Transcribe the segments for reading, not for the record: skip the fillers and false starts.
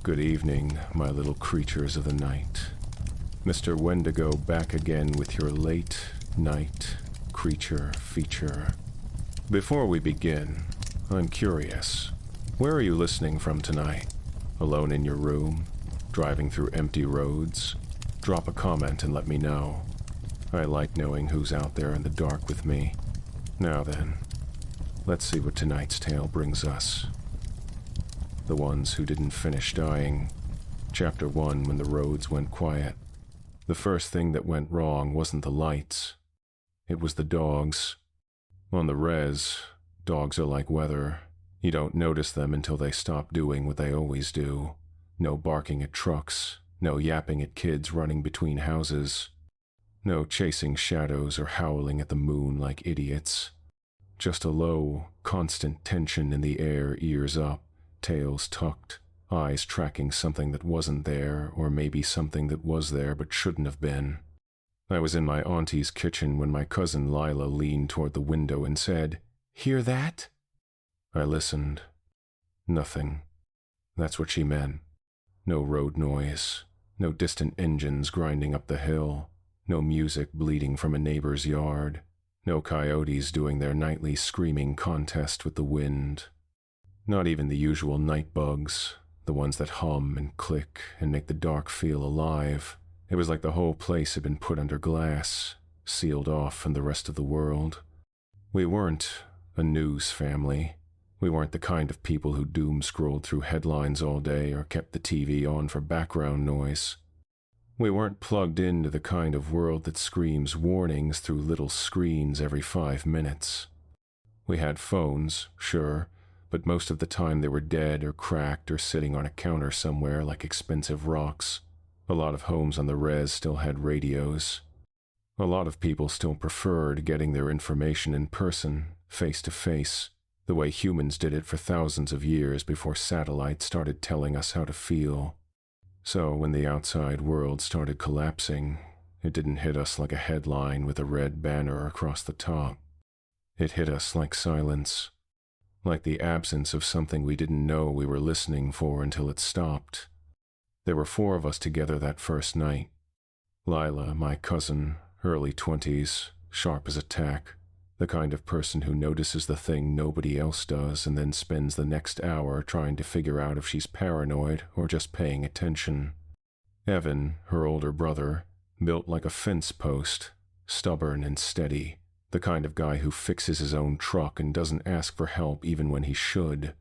Good evening, my little creatures of the night. Mr. Wendigo back again with your late night creature feature. Before we begin, I'm curious. Where are you listening from tonight? Alone in your room? Driving through empty roads? Drop a comment and let me know. I like knowing who's out there in the dark with me. Now then, let's see what tonight's tale brings us. The ones who didn't finish dying. Chapter 1, when the roads went quiet. The first thing that went wrong wasn't the lights. It was the dogs. On the res, dogs are like weather. You don't notice them until they stop doing what they always do. No barking at trucks. No yapping at kids running between houses. No chasing shadows or howling at the moon like idiots. Just a low, constant tension in the air, ears up. Tails tucked, eyes tracking something that wasn't there, or maybe something that was there but shouldn't have been. I was in my auntie's kitchen when my cousin Lila leaned toward the window and said, "Hear that?" I listened. Nothing. That's what she meant. No road noise, no distant engines grinding up the hill, no music bleeding from a neighbor's yard, no coyotes doing their nightly screaming contest with the wind. Not even the usual night bugs, the ones that hum and click and make the dark feel alive. It was like the whole place had been put under glass, sealed off from the rest of the world. We weren't a news family. We weren't the kind of people who doom-scrolled through headlines all day or kept the TV on for background noise. We weren't plugged into the kind of world that screams warnings through little screens every 5 minutes. We had phones, sure, but most of the time they were dead or cracked or sitting on a counter somewhere like expensive rocks. A lot of homes on the res still had radios. A lot of people still preferred getting their information in person, face to face, the way humans did it for thousands of years before satellites started telling us how to feel. So when the outside world started collapsing, it didn't hit us like a headline with a red banner across the top. It hit us like silence. Like the absence of something we didn't know we were listening for until it stopped. There were 4 of us together that first night. Lila, my cousin, early 20s, sharp as a tack, the kind of person who notices the thing nobody else does and then spends the next hour trying to figure out if she's paranoid or just paying attention. Evan, her older brother, built like a fence post, stubborn and steady. The kind of guy who fixes his own truck and doesn't ask for help even when he should.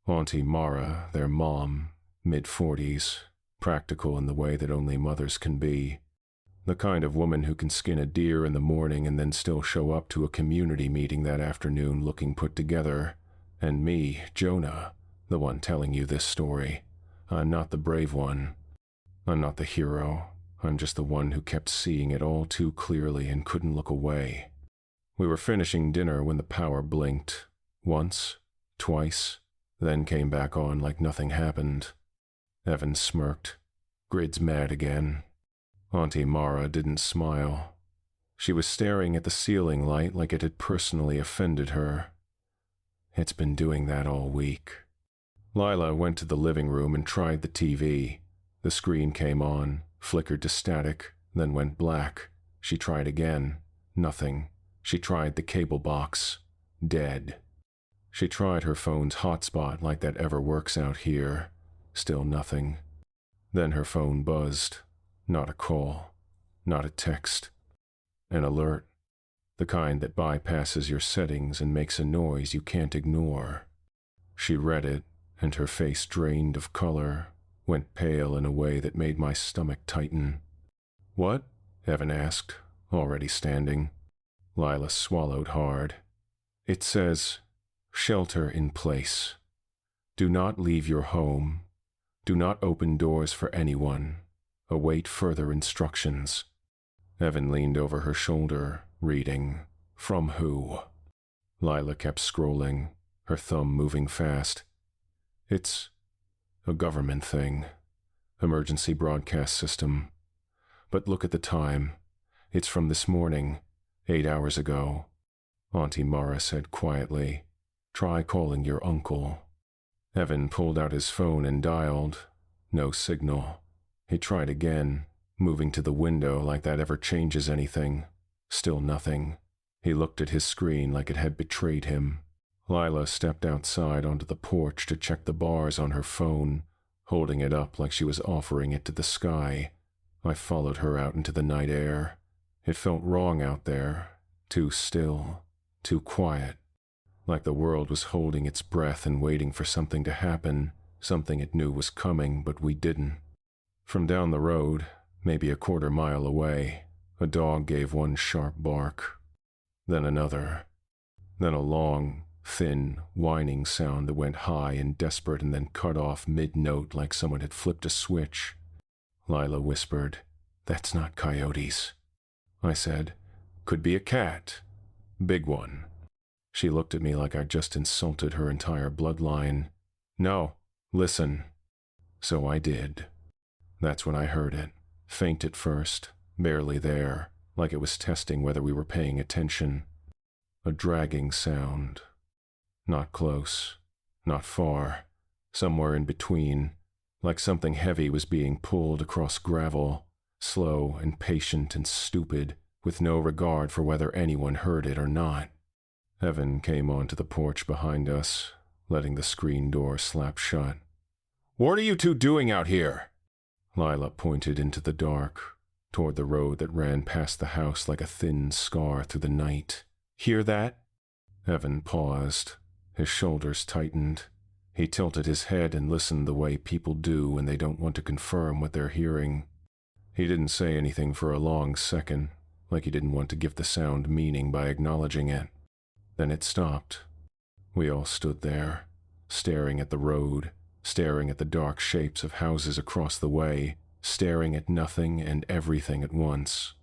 Auntie Mara, their mom, mid-40s, practical in the way that only mothers can be. The kind of woman who can skin a deer in the morning and then still show up to a community meeting that afternoon looking put together. And me, Jonah, the one telling you this story. I'm not the brave one. I'm not the hero. I'm just the one who kept seeing it all too clearly and couldn't look away. We were finishing dinner when the power blinked. Once, twice, then came back on like nothing happened. Evan smirked. Grid's mad again. Auntie Mara didn't smile. She was staring at the ceiling light like it had personally offended her. It's been doing that all week. Lila went to the living room and tried the TV. The screen came on, flickered to static, then went black. She tried again. Nothing. She tried the cable box. Dead. She tried her phone's hotspot like that ever works out here. Still nothing. Then her phone buzzed. Not a call. Not a text. An alert. The kind that bypasses your settings and makes a noise you can't ignore. She read it, and her face drained of color, went pale in a way that made my stomach tighten. "What?" Evan asked, already standing. Lila swallowed hard. "It says, shelter in place. Do not leave your home. Do not open doors for anyone. Await further instructions." Evan leaned over her shoulder, reading. From who? Lila kept scrolling, her thumb moving fast. It's a government thing. Emergency broadcast system. But look at the time. It's from this morning, 8 hours ago. Auntie Mara said quietly, "Try calling your uncle." Evan pulled out his phone and dialed. No signal. He tried again, moving to the window like that ever changes anything. Still nothing. He looked at his screen like it had betrayed him. Lila stepped outside onto the porch to check the bars on her phone, holding it up like she was offering it to the sky. I followed her out into the night air. It felt wrong out there, too still, too quiet, like the world was holding its breath and waiting for something to happen, something it knew was coming, but we didn't. From down the road, maybe a quarter mile away, a dog gave one sharp bark, then another, then a long, thin, whining sound that went high and desperate and then cut off mid-note like someone had flipped a switch. Lila whispered, "That's not coyotes." I said, "Could be a cat. Big one." She looked at me like I'd just insulted her entire bloodline. "No, listen." So I did. That's when I heard it, faint at first, barely there, like it was testing whether we were paying attention. A dragging sound. Not close, not far, somewhere in between, like something heavy was being pulled across gravel, slow and patient and stupid, with no regard for whether anyone heard it or not. Evan came onto the porch behind us, letting the screen door slap shut. "What are you two doing out here?" Lila pointed into the dark, toward the road that ran past the house like a thin scar through the night. "Hear that?" Evan paused. His shoulders tightened. He tilted his head and listened the way people do when they don't want to confirm what they're hearing. He didn't say anything for a long second, like he didn't want to give the sound meaning by acknowledging it. Then it stopped. We all stood there, staring at the road, staring at the dark shapes of houses across the way, staring at nothing and everything at once.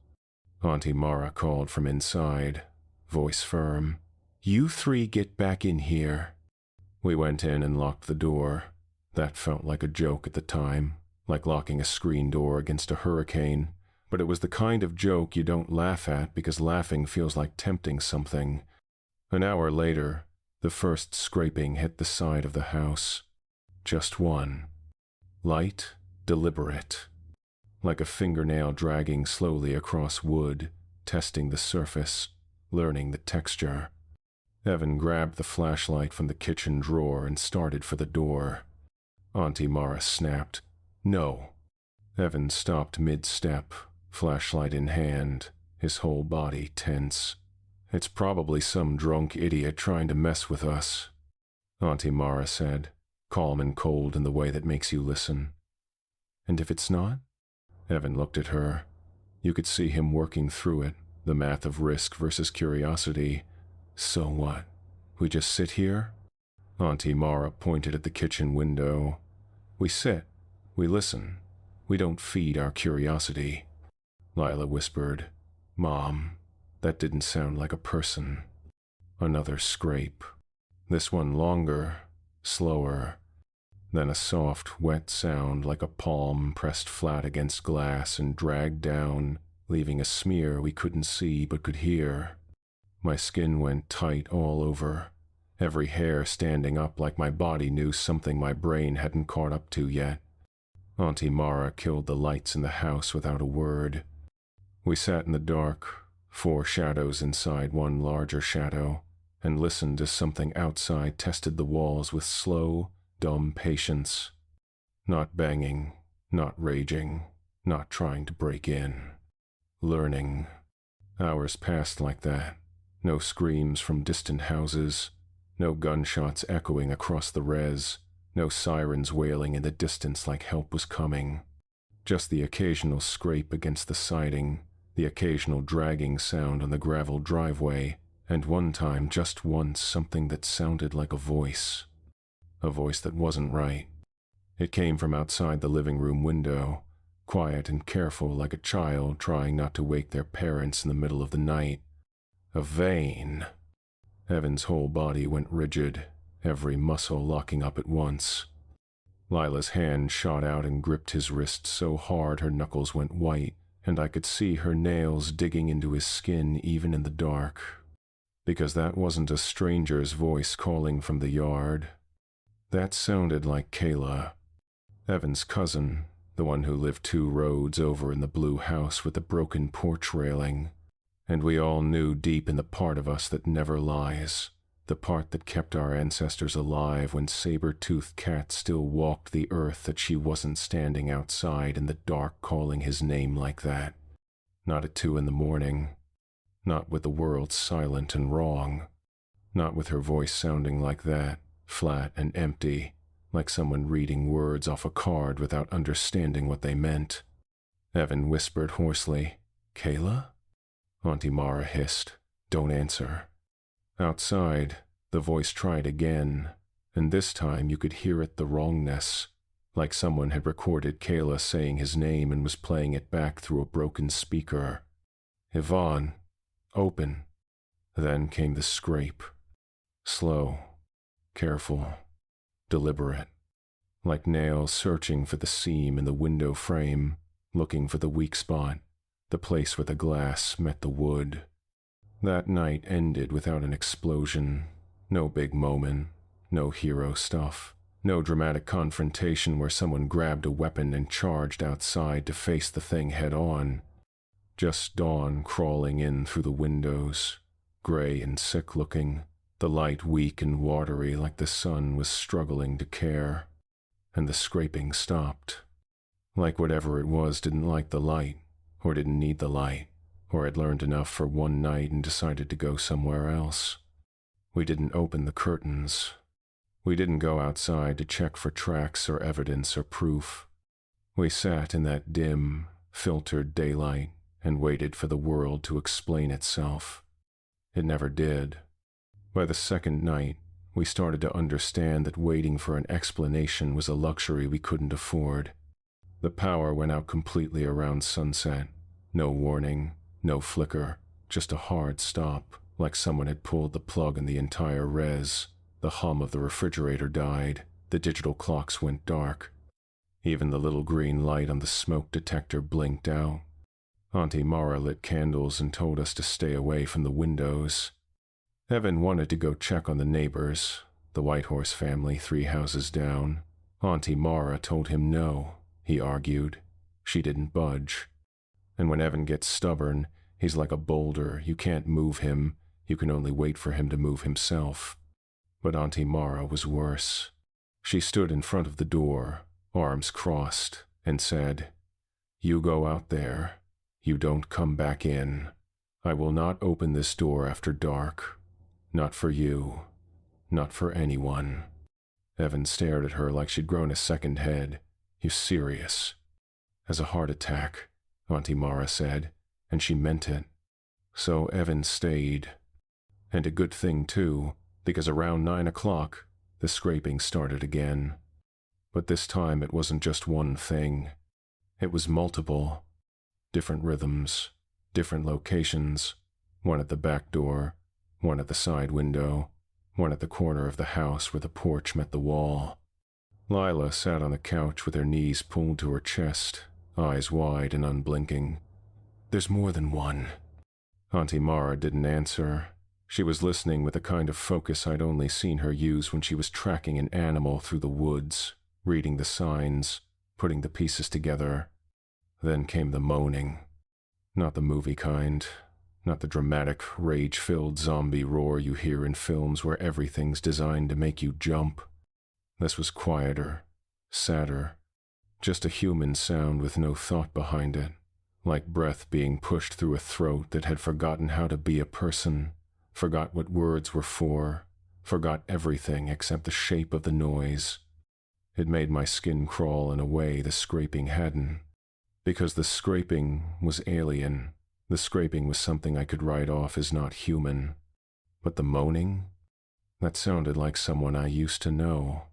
Auntie Mara called from inside, voice firm, "You three get back in here." We went in and locked the door. That felt like a joke at the time, like locking a screen door against a hurricane, but it was the kind of joke you don't laugh at because laughing feels like tempting something. An hour later, the first scraping hit the side of the house. Just one. Light, deliberate. Like a fingernail dragging slowly across wood, testing the surface, learning the texture. Evan grabbed the flashlight from the kitchen drawer and started for the door. Auntie Mara snapped, "No." Evan stopped mid-step, flashlight in hand, his whole body tense. "It's probably some drunk idiot trying to mess with us," Auntie Mara said, calm and cold in the way that makes you listen. "And if it's not?" Evan looked at her. You could see him working through it, the math of risk versus curiosity. "So what? We just sit here?" Auntie Mara pointed at the kitchen window. "We sit. We listen. We don't feed our curiosity." Lila whispered, "Mom, that didn't sound like a person." Another scrape. This one longer, slower. Then a soft, wet sound like a palm pressed flat against glass and dragged down, leaving a smear we couldn't see but could hear. My skin went tight all over, every hair standing up like my body knew something my brain hadn't caught up to yet. Auntie Mara killed the lights in the house without a word. We sat in the dark, 4 shadows inside one larger shadow, and listened as something outside tested the walls with slow, dumb patience. Not banging, not raging, not trying to break in. Learning. Hours passed like that. No screams from distant houses, no gunshots echoing across the res, no sirens wailing in the distance like help was coming. Just the occasional scrape against the siding, the occasional dragging sound on the gravel driveway, and one time, just once, something that sounded like a voice. A voice that wasn't right. It came from outside the living room window, quiet and careful like a child trying not to wake their parents in the middle of the night. A vein. Evan's whole body went rigid, every muscle locking up at once. Lila's hand shot out and gripped his wrist so hard her knuckles went white, and I could see her nails digging into his skin even in the dark. Because that wasn't a stranger's voice calling from the yard. That sounded like Kayla. Evan's cousin, the one who lived 2 roads over in the blue house with the broken porch railing. And we all knew deep in the part of us that never lies, the part that kept our ancestors alive when saber-toothed cats still walked the earth, that she wasn't standing outside in the dark calling his name like that. Not at 2 in the morning. Not with the world silent and wrong. Not with her voice sounding like that, flat and empty, like someone reading words off a card without understanding what they meant. Evan whispered hoarsely, "Kayla?" Auntie Mara hissed, "Don't answer." Outside, the voice tried again, and this time you could hear it the wrongness, like someone had recorded Kayla saying his name and was playing it back through a broken speaker. "Yvonne, open." Then came the scrape. Slow, careful, deliberate, like nails searching for the seam in the window frame, looking for the weak spot, the place where the glass met the wood. That night ended without an explosion, no big moment, no hero stuff, no dramatic confrontation where someone grabbed a weapon and charged outside to face the thing head on. Just dawn crawling in through the windows, gray and sick-looking, the light weak and watery like the sun was struggling to care. And the scraping stopped. Like whatever it was didn't like the light, or didn't need the light, or had learned enough for one night and decided to go somewhere else. We didn't open the curtains. We didn't go outside to check for tracks or evidence or proof. We sat in that dim, filtered daylight and waited for the world to explain itself. It never did. By the second night, we started to understand that waiting for an explanation was a luxury we couldn't afford. The power went out completely around sunset. No warning, no flicker, just a hard stop, like someone had pulled the plug in the entire res. The hum of the refrigerator died. The digital clocks went dark. Even the little green light on the smoke detector blinked out. Auntie Mara lit candles and told us to stay away from the windows. Evan wanted to go check on the neighbors, the Whitehorse family 3 houses down. Auntie Mara told him no, he argued. She didn't budge. And when Evan gets stubborn, he's like a boulder. You can't move him. You can only wait for him to move himself. But Auntie Mara was worse. She stood in front of the door, arms crossed, and said, "You go out there. You don't come back in. I will not open this door after dark. Not for you. Not for anyone." Evan stared at her like she'd grown a second head. "You serious?" "As a heart attack," Auntie Mara said, and she meant it. So Evan stayed. And a good thing, too, because around 9 o'clock, the scraping started again. But this time it wasn't just one thing. It was multiple. Different rhythms, different locations, one at the back door, one at the side window, one at the corner of the house where the porch met the wall. Lila sat on the couch with her knees pulled to her chest, eyes wide and unblinking. "There's more than one." Auntie Mara didn't answer. She was listening with a kind of focus I'd only seen her use when she was tracking an animal through the woods, reading the signs, putting the pieces together. Then came the moaning. Not the movie kind. Not the dramatic, rage-filled zombie roar you hear in films where everything's designed to make you jump. This was quieter, sadder. Just a human sound with no thought behind it, like breath being pushed through a throat that had forgotten how to be a person, forgot what words were for, forgot everything except the shape of the noise. It made my skin crawl in a way the scraping hadn't. Because the scraping was alien. The scraping was something I could write off as not human. But the moaning? That sounded like someone I used to know.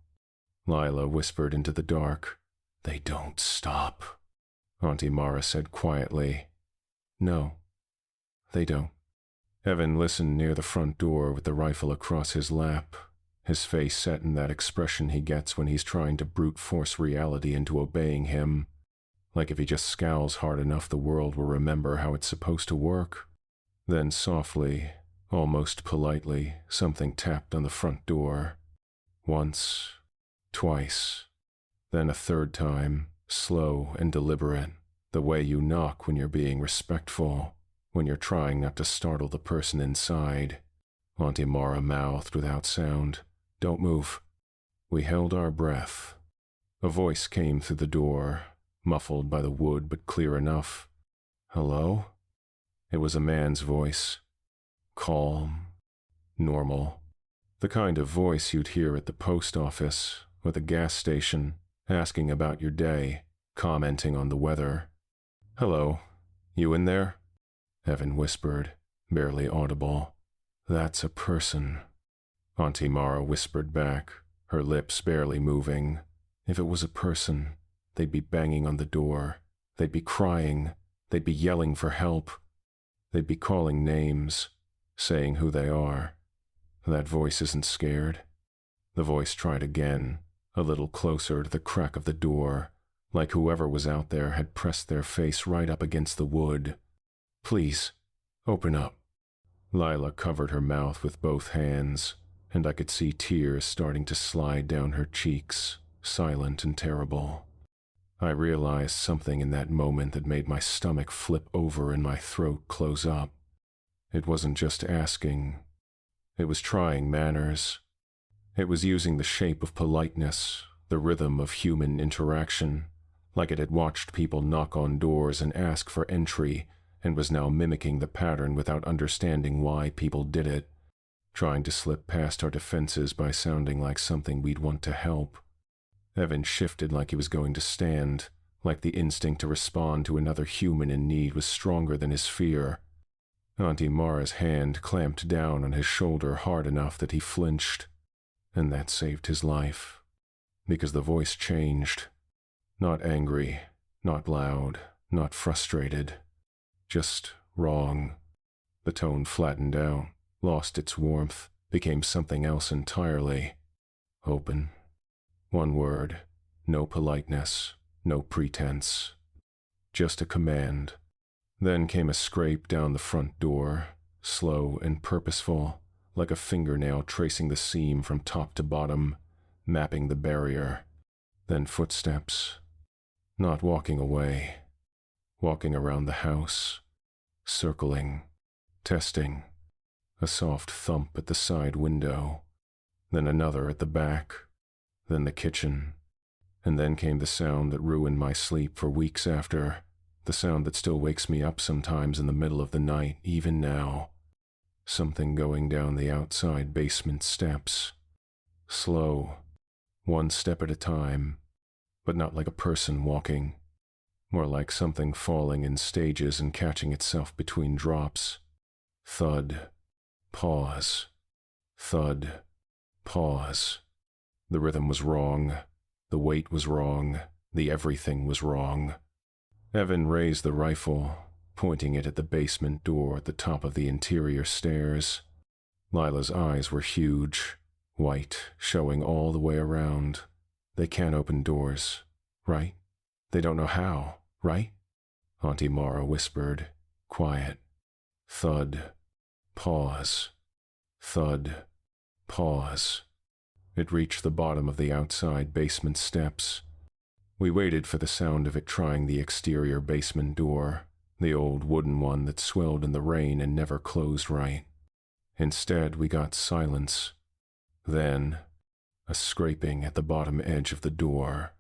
Lila whispered into the dark, "They don't stop." Auntie Mara said quietly, "No, they don't." Evan listened near the front door with the rifle across his lap, his face set in that expression he gets when he's trying to brute force reality into obeying him. Like if he just scowls hard enough, the world will remember how it's supposed to work. Then softly, almost politely, something tapped on the front door. Once, twice. Then a third time, slow and deliberate, the way you knock when you're being respectful, when you're trying not to startle the person inside. Auntie Mara mouthed without sound, "Don't move." We held our breath. A voice came through the door, muffled by the wood but clear enough. "Hello?" It was a man's voice. Calm. Normal. The kind of voice you'd hear at the post office or the gas station, asking about your day, commenting on the weather. "Hello. You in there?" Evan whispered, barely audible. "That's a person." Auntie Mara whispered back, her lips barely moving. If it was a person, they'd be banging on the door. They'd be crying. They'd be yelling for help. They'd be calling names, saying who they are. That voice isn't scared. The voice tried again, a little closer to the crack of the door, like whoever was out there had pressed their face right up against the wood. "Please, open up." Lila covered her mouth with both hands, and I could see tears starting to slide down her cheeks, silent and terrible. I realized something in that moment that made my stomach flip over and my throat close up. It wasn't just asking. It was trying manners. It was using the shape of politeness, the rhythm of human interaction, like it had watched people knock on doors and ask for entry, and was now mimicking the pattern without understanding why people did it, trying to slip past our defenses by sounding like something we'd want to help. Evan shifted like he was going to stand, like the instinct to respond to another human in need was stronger than his fear. Auntie Mara's hand clamped down on his shoulder hard enough that he flinched, and that saved his life, because the voice changed. Not angry, not loud, not frustrated, just wrong. The tone flattened out, lost its warmth, became something else entirely. Open. One word, no politeness, no pretense. Just a command. Then came a scrape down the front door, slow and purposeful, like a fingernail tracing the seam from top to bottom, mapping the barrier. Then footsteps. Not walking away. Walking around the house. Circling. Testing. A soft thump at the side window. Then another at the back. Then the kitchen. And then came the sound that ruined my sleep for weeks after. The sound that still wakes me up sometimes in the middle of the night, even now. Something going down the outside basement steps. Slow. One step at a time. But not like a person walking. More like something falling in stages and catching itself between drops. Thud. Pause. Thud. Pause. The rhythm was wrong. The weight was wrong. The everything was wrong. Evan raised the rifle, pointing it at the basement door at the top of the interior stairs. Lila's eyes were huge, white, showing all the way around. They can't open doors, right? They don't know how, right? Auntie Mara whispered, quiet. Thud. Pause. Thud. Pause. It reached the bottom of the outside basement steps. We waited for the sound of it trying the exterior basement door, the old wooden one that swelled in the rain and never closed right. Instead, we got silence. Then, a scraping at the bottom edge of the door.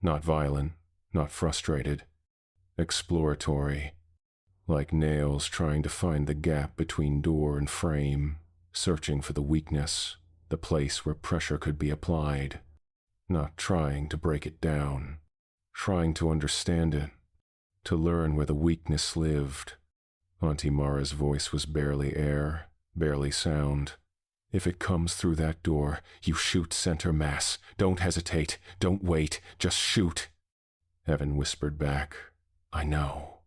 Not violent, not frustrated. Exploratory. Like nails trying to find the gap between door and frame, searching for the weakness, the place where pressure could be applied. Not trying to break it down, trying to understand it, to learn where the weakness lived. Auntie Mara's voice was barely air, barely sound. If it comes through that door, you shoot center mass. Don't hesitate, don't wait, just shoot. Evan whispered back, I know.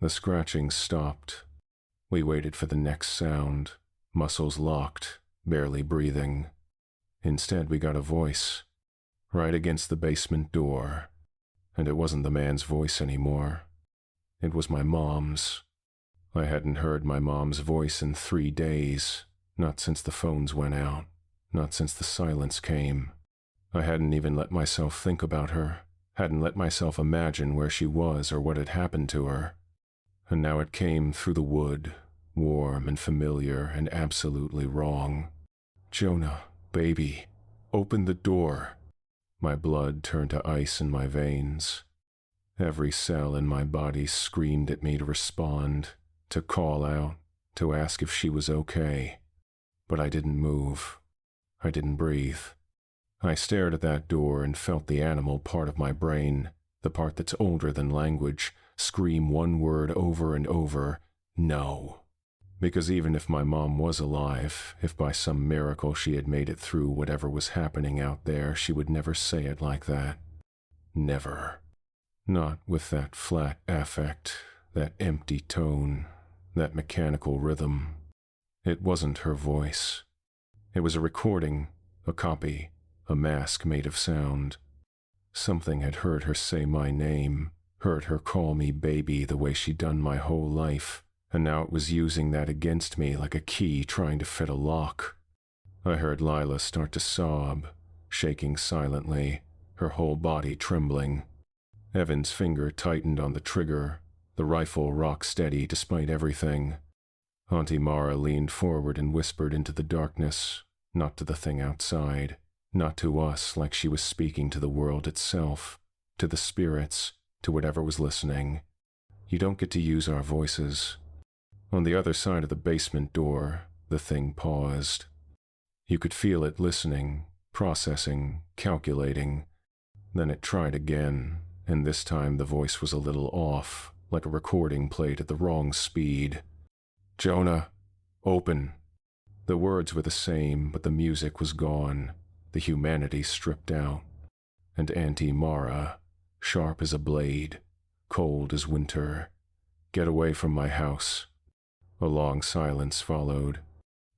The scratching stopped. We waited for the next sound, muscles locked, barely breathing. Instead, we got a voice. Right against the basement door, and it wasn't the man's voice anymore. It was my mom's. I hadn't heard my mom's voice in 3 days, not since the phones went out, not since the silence came. I hadn't even let myself think about her, hadn't let myself imagine where she was or what had happened to her. And now it came through the wood, warm and familiar and absolutely wrong. Jonah, baby, open the door. My blood turned to ice in my veins. Every cell in my body screamed at me to respond, to call out, to ask if she was okay. But I didn't move. I didn't breathe. I stared at that door and felt the animal part of my brain, the part that's older than language, scream one word over and over, no. Because even if my mom was alive, if by some miracle she had made it through whatever was happening out there, she would never say it like that. Never. Not with that flat affect, that empty tone, that mechanical rhythm. It wasn't her voice. It was a recording, a copy, a mask made of sound. Something had heard her say my name, heard her call me baby the way she'd done my whole life, and now it was using that against me like a key trying to fit a lock. I heard Lila start to sob, shaking silently, her whole body trembling. Evan's finger tightened on the trigger, the rifle rock steady despite everything. Auntie Mara leaned forward and whispered into the darkness, not to the thing outside, not to us like she was speaking to the world itself, to the spirits, to whatever was listening. You don't get to use our voices. On the other side of the basement door, the thing paused. You could feel it listening, processing, calculating. Then it tried again, and this time the voice was a little off, like a recording played at the wrong speed. Jonah, open. The words were the same, but the music was gone, the humanity stripped out. And Auntie Mara, sharp as a blade, cold as winter, get away from my house. A long silence followed.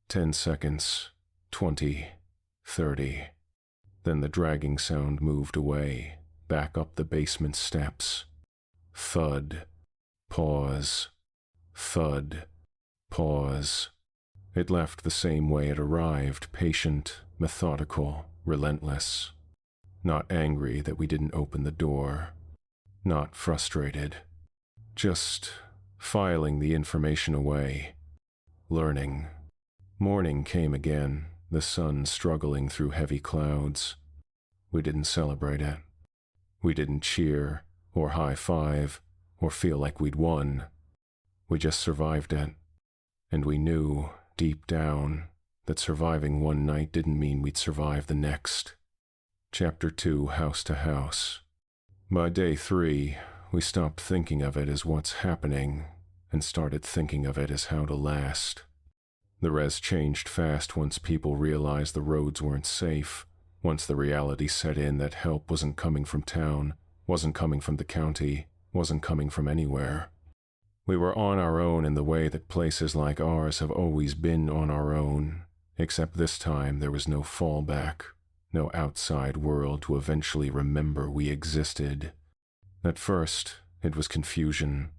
10 seconds, 20, 30. Then the dragging sound moved away, back up the basement steps. Thud. Pause. Thud. Pause. It left the same way it arrived, patient, methodical, relentless. Not angry that we didn't open the door. Not frustrated. Just filing the information away. Learning. Morning came again, the sun struggling through heavy clouds. We didn't celebrate it. We didn't cheer, or high-five, or feel like we'd won. We just survived it. And we knew, deep down, that surviving one night didn't mean we'd survive the next. Chapter 2, House to House. By day 3, we stopped thinking of it as what's happening, and started thinking of it as how to last. The res changed fast once people realized the roads weren't safe, once the reality set in that help wasn't coming from town, wasn't coming from the county, wasn't coming from anywhere. We were on our own in the way that places like ours have always been on our own, except this time there was no fallback, no outside world to eventually remember we existed. At first, it was confusion.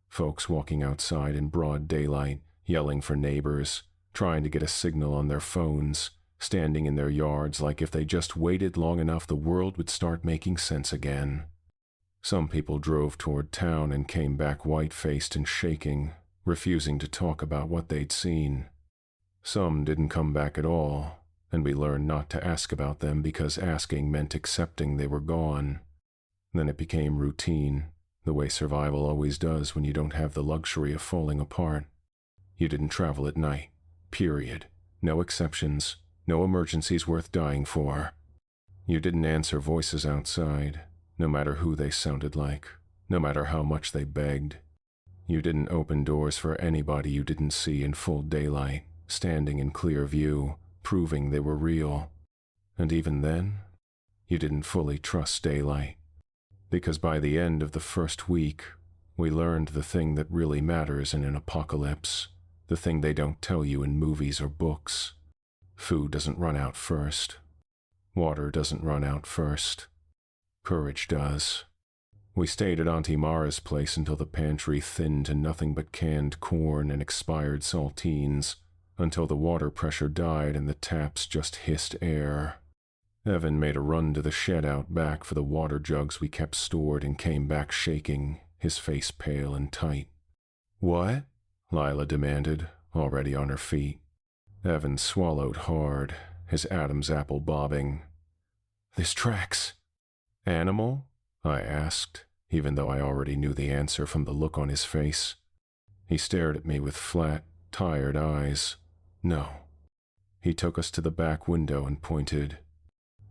Folks walking outside in broad daylight, yelling for neighbors, trying to get a signal on their phones, standing in their yards like if they just waited long enough the world would start making sense again. Some people drove toward town and came back white-faced and shaking, refusing to talk about what they'd seen. Some didn't come back at all, and we learned not to ask about them because asking meant accepting they were gone. Then it became routine, the way survival always does when you don't have the luxury of falling apart. You didn't travel at night, period. No exceptions, no emergencies worth dying for. You didn't answer voices outside, no matter who they sounded like, no matter how much they begged. You didn't open doors for anybody you didn't see in full daylight, standing in clear view, proving they were real. And even then, you didn't fully trust daylight. Because by the end of the first week, we learned the thing that really matters in an apocalypse, the thing they don't tell you in movies or books. Food doesn't run out first. Water doesn't run out first. Courage does. We stayed at Auntie Mara's place until the pantry thinned to nothing but canned corn and expired saltines, until the water pressure died and the taps just hissed air. Evan made a run to the shed out back for the water jugs we kept stored and came back shaking, his face pale and tight. "What?" Lila demanded, already on her feet. Evan swallowed hard, his Adam's apple bobbing. "There's tracks." "Animal?" I asked, even though I already knew the answer from the look on his face. He stared at me with flat, tired eyes. "No." He took us to the back window and pointed.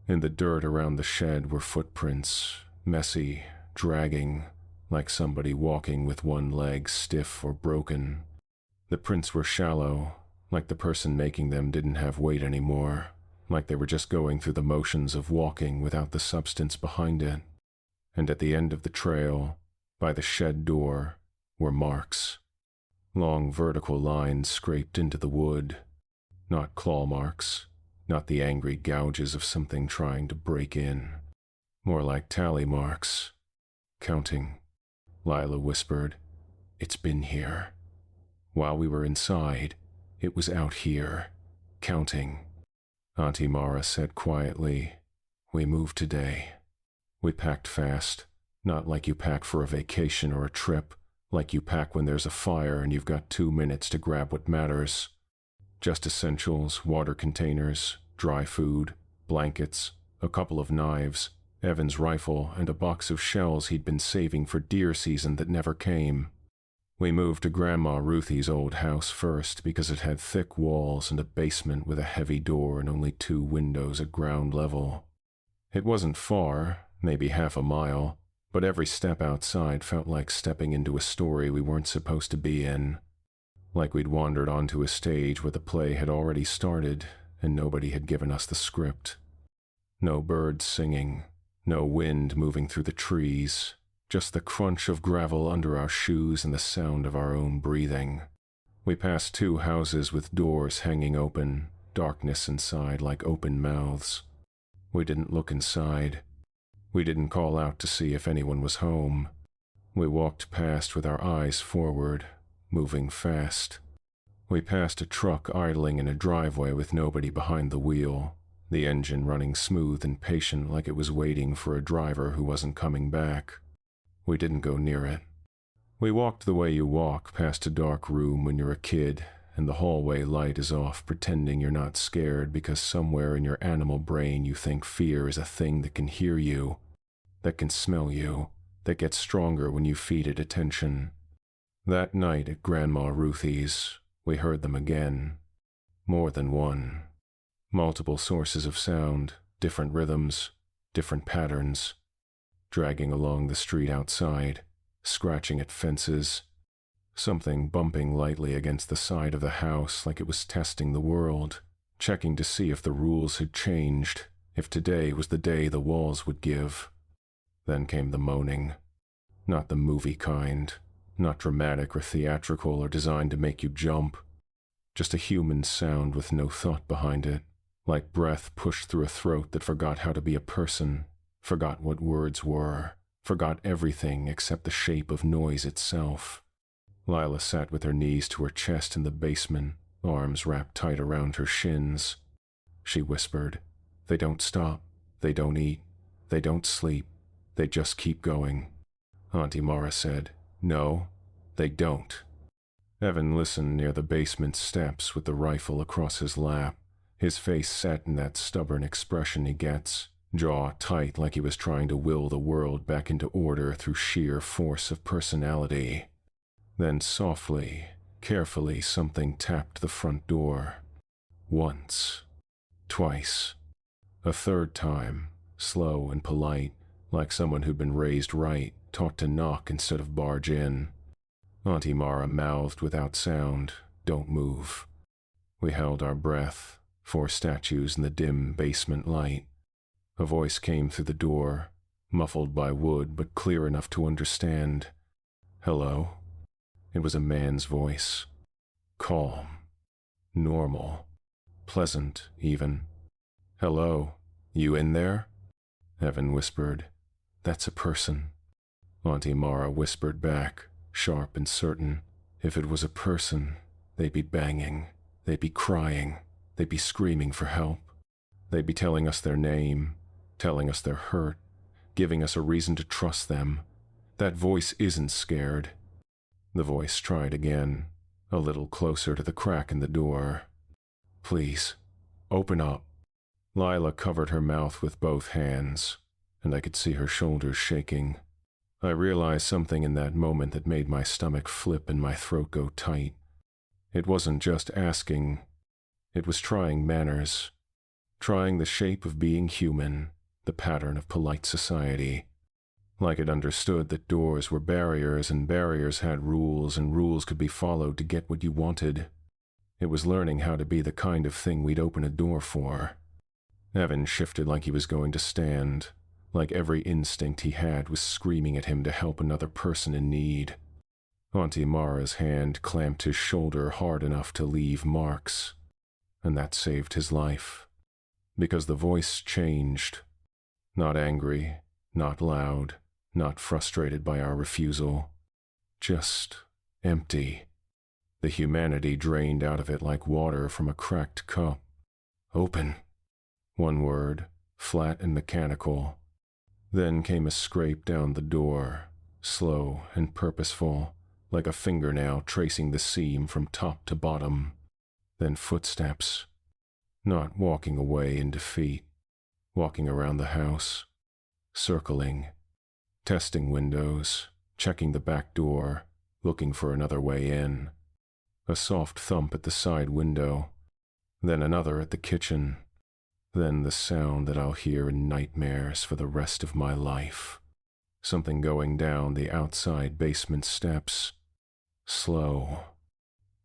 In the dirt around the shed were footprints, messy, dragging, like somebody walking with one leg stiff or broken. The prints were shallow, like the person making them didn't have weight anymore, like they were just going through the motions of walking without the substance behind it. And at the end of the trail, by the shed door, were marks. Long vertical lines scraped into the wood. Not claw marks, not the angry gouges of something trying to break in. More like tally marks. "Counting," Lila whispered. "It's been here. While we were inside, it was out here, counting." Auntie Mara said quietly, "We moved today." We packed fast, not like you pack for a vacation or a trip, like you pack when there's a fire and you've got 2 minutes to grab what matters. Just essentials, water containers, dry food, blankets, a couple of knives, Evan's rifle, and a box of shells he'd been saving for deer season that never came. We moved to Grandma Ruthie's old house first because it had thick walls and a basement with a heavy door and only 2 windows at ground level. It wasn't far, maybe half a mile, but every step outside felt like stepping into a story we weren't supposed to be in. Like we'd wandered onto a stage where the play had already started and nobody had given us the script. No birds singing, no wind moving through the trees, just the crunch of gravel under our shoes and the sound of our own breathing. We passed 2 houses with doors hanging open, darkness inside like open mouths. We didn't look inside. We didn't call out to see if anyone was home. We walked past with our eyes forward, moving fast. We passed a truck idling in a driveway with nobody behind the wheel, the engine running smooth and patient like it was waiting for a driver who wasn't coming back. We didn't go near it. We walked the way you walk past a dark room when you're a kid, and the hallway light is off pretending you're not scared because somewhere in your animal brain you think fear is a thing that can hear you, that can smell you, that gets stronger when you feed it attention. That night at Grandma Ruthie's, we heard them again. More than one. Multiple sources of sound, different rhythms, different patterns. Dragging along the street outside, scratching at fences. Something bumping lightly against the side of the house like it was testing the world, checking to see if the rules had changed, if today was the day the walls would give. Then came the moaning. Not the movie kind. Not dramatic or theatrical or designed to make you jump. Just a human sound with no thought behind it, like breath pushed through a throat that forgot how to be a person, forgot what words were, forgot everything except the shape of noise itself. Lila sat with her knees to her chest in the basement, arms wrapped tight around her shins. She whispered, "They don't stop, they don't eat, they don't sleep, they just keep going." Auntie Mara said, "No, they don't." Evan listened near the basement steps with the rifle across his lap, his face set in that stubborn expression he gets, jaw tight like he was trying to will the world back into order through sheer force of personality. Then softly, carefully, something tapped the front door. Once. Twice. A third time, slow and polite, like someone who'd been raised right, taught to knock instead of barge in. Auntie Mara mouthed without sound, "Don't move." We held our breath, 4 statues in the dim basement light. A voice came through the door, muffled by wood but clear enough to understand. "Hello?" It was a man's voice. Calm. Normal. Pleasant, even. "Hello? You in there?" Evan whispered. "That's a person." Auntie Mara whispered back, sharp and certain. "If it was a person, they'd be banging, they'd be crying, they'd be screaming for help." They'd be telling us their name, telling us they're hurt, giving us a reason to trust them. That voice isn't scared. The voice tried again, a little closer to the crack in the door. Please, open up. Lila covered her mouth with both hands, and I could see her shoulders shaking. I realized something in that moment that made my stomach flip and my throat go tight. It wasn't just asking, it was trying manners, trying the shape of being human, the pattern of polite society. Like it understood that doors were barriers and barriers had rules and rules could be followed to get what you wanted. It was learning how to be the kind of thing we'd open a door for. Evan shifted like he was going to stand, like every instinct he had was screaming at him to help another person in need. Auntie Mara's hand clamped his shoulder hard enough to leave marks, and that saved his life. Because the voice changed. Not angry, not loud, not frustrated by our refusal. Just empty. The humanity drained out of it like water from a cracked cup. Open. One word, flat and mechanical. Then came a scrape down the door, slow and purposeful, like a fingernail tracing the seam from top to bottom. Then footsteps. Not walking away in defeat. Walking around the house. Circling. Testing windows. Checking the back door. Looking for another way in. A soft thump at the side window. Then another at the kitchen. Then the sound that I'll hear in nightmares for the rest of my life. Something going down the outside basement steps. Slow.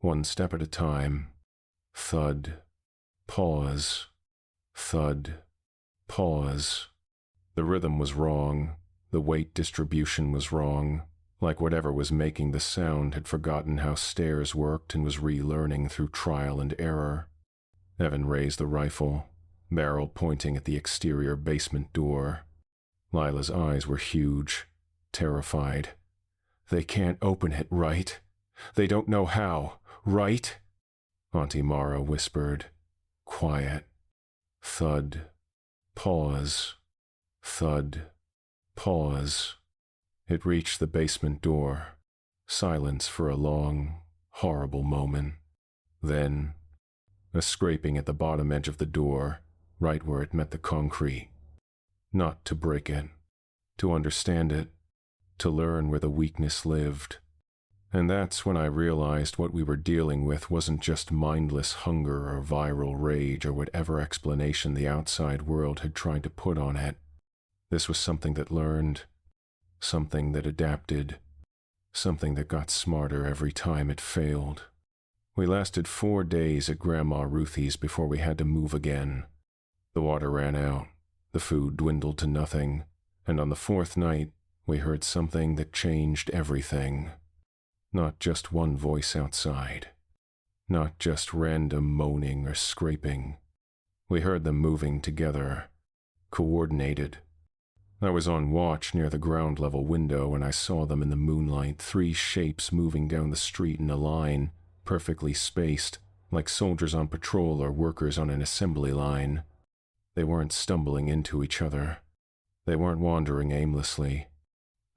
One step at a time. Thud. Pause. Thud. Pause. The rhythm was wrong. The weight distribution was wrong. Like whatever was making the sound had forgotten how stairs worked and was relearning through trial and error. Evan raised the rifle, barrel pointing at the exterior basement door. Lila's eyes were huge, terrified. They can't open it, right? They don't know how, right? Auntie Mara whispered. Quiet. Thud. Pause. Thud. Pause. It reached the basement door. Silence for a long, horrible moment. Then, a scraping at the bottom edge of the door, right where it met the concrete. Not to break it, to understand it, to learn where the weakness lived. And that's when I realized what we were dealing with wasn't just mindless hunger or viral rage or whatever explanation the outside world had tried to put on it. This was something that learned, something that adapted, something that got smarter every time it failed. We lasted 4 days at Grandma Ruthie's before we had to move again. The water ran out, the food dwindled to nothing, and on the 4th night, we heard something that changed everything. Not just one voice outside. Not just random moaning or scraping. We heard them moving together, coordinated. I was on watch near the ground-level window and I saw them in the moonlight, 3 shapes moving down the street in a line, perfectly spaced, like soldiers on patrol or workers on an assembly line. They weren't stumbling into each other. They weren't wandering aimlessly.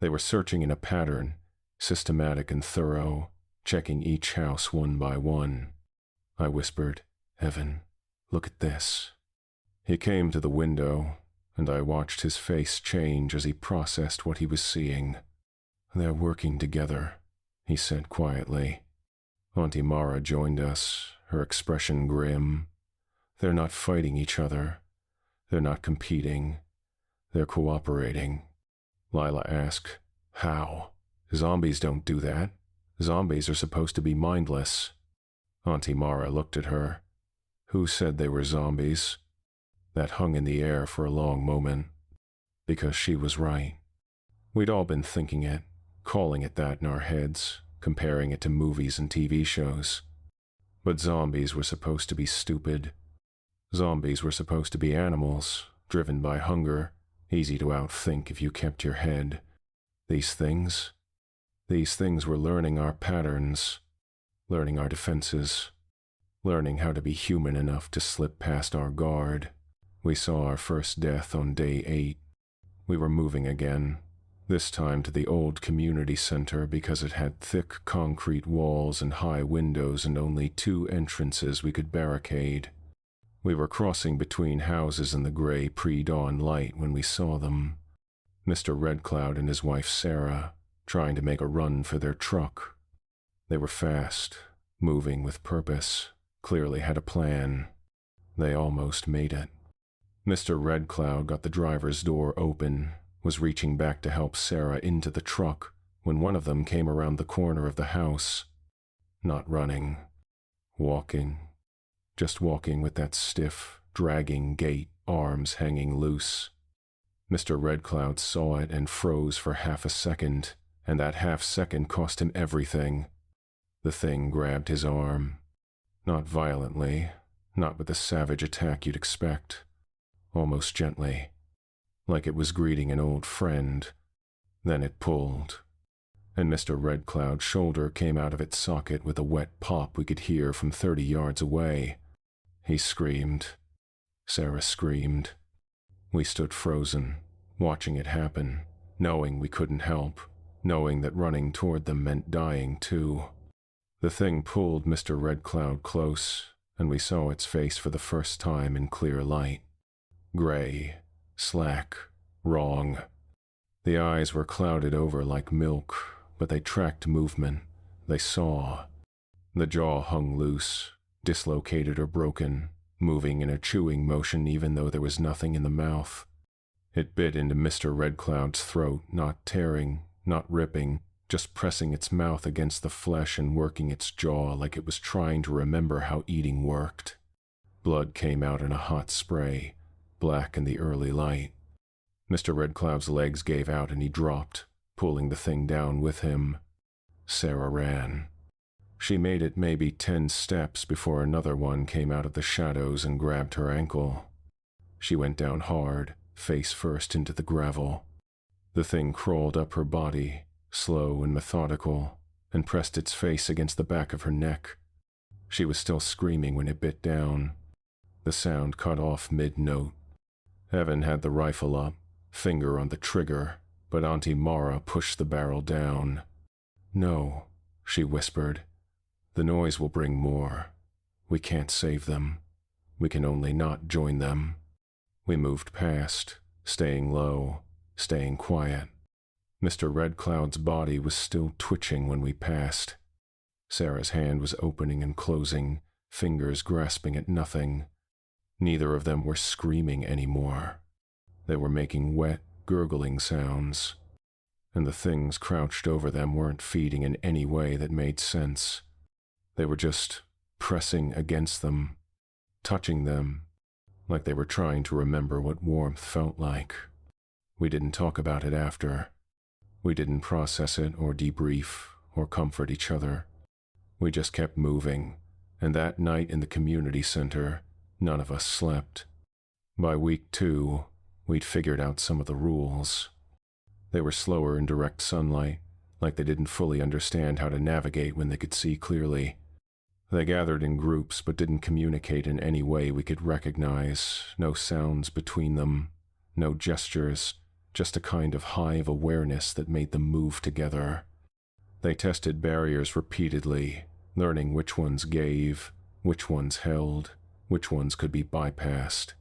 They were searching in a pattern, systematic and thorough, checking each house one by one. I whispered, Evan, look at this. He came to the window, and I watched his face change as he processed what he was seeing. They're working together, he said quietly. Auntie Mara joined us, her expression grim. They're not fighting each other. They're not competing. They're cooperating. Lila asked, how? Zombies don't do that. Zombies are supposed to be mindless. Auntie Mara looked at her. Who said they were zombies? That hung in the air for a long moment. Because she was right. We'd all been thinking it, calling it that in our heads, comparing it to movies and TV shows. But zombies were supposed to be stupid. Zombies were supposed to be animals, driven by hunger, easy to outthink if you kept your head. These things were learning our patterns, learning our defenses, learning how to be human enough to slip past our guard, We saw our first death on day 8. We were moving again, this time to the old community center because it had thick concrete walls and high windows and only 2 entrances we could barricade. We were crossing between houses in the gray pre-dawn light when we saw them. Mr. Red Cloud and his wife Sarah, trying to make a run for their truck. They were fast, moving with purpose, clearly had a plan. They almost made it. Mr. Red Cloud got the driver's door open, was reaching back to help Sarah into the truck when one of them came around the corner of the house. Not running. Walking. Just walking with that stiff, dragging gait, arms hanging loose. Mr. Red Cloud saw it and froze for half a second, and that half second cost him everything. The thing grabbed his arm. Not violently, not with the savage attack you'd expect. Almost gently, like it was greeting an old friend. Then it pulled, and Mr. Red Cloud's shoulder came out of its socket with a wet pop we could hear from 30 yards away. He screamed. Sarah screamed. We stood frozen, watching it happen, knowing we couldn't help, knowing that running toward them meant dying too. The thing pulled Mr. Red Cloud close, and we saw its face for the first time in clear light. Gray, slack, wrong. The eyes were clouded over like milk, but they tracked movement. They saw. The jaw hung loose, dislocated or broken, moving in a chewing motion even though there was nothing in the mouth. It bit into Mr. Red Cloud's throat, not tearing, not ripping, just pressing its mouth against the flesh and working its jaw like it was trying to remember how eating worked. Blood came out in a hot spray, black in the early light. Mr. Red Cloud's legs gave out and he dropped, pulling the thing down with him. Sarah ran. She made it maybe 10 steps before another one came out of the shadows and grabbed her ankle. She went down hard, face first into the gravel. The thing crawled up her body, slow and methodical, and pressed its face against the back of her neck. She was still screaming when it bit down. The sound cut off mid-note. Evan had the rifle up, finger on the trigger, but Auntie Mara pushed the barrel down. "No," she whispered. "The noise will bring more. We can't save them. We can only not join them." We moved past, staying low, staying quiet. Mr. Red Cloud's body was still twitching when we passed. Sarah's hand was opening and closing, fingers grasping at nothing. Neither of them were screaming anymore. They were making wet, gurgling sounds. And the things crouched over them weren't feeding in any way that made sense. They were just pressing against them, touching them, like they were trying to remember what warmth felt like. We didn't talk about it after. We didn't process it or debrief or comfort each other. We just kept moving, and that night in the community center, none of us slept. By week 2, we'd figured out some of the rules. They were slower in direct sunlight, like they didn't fully understand how to navigate when they could see clearly. They gathered in groups but didn't communicate in any way we could recognize, no sounds between them, no gestures, just a kind of hive awareness that made them move together. They tested barriers repeatedly, learning which ones gave, which ones held, which ones could be bypassed.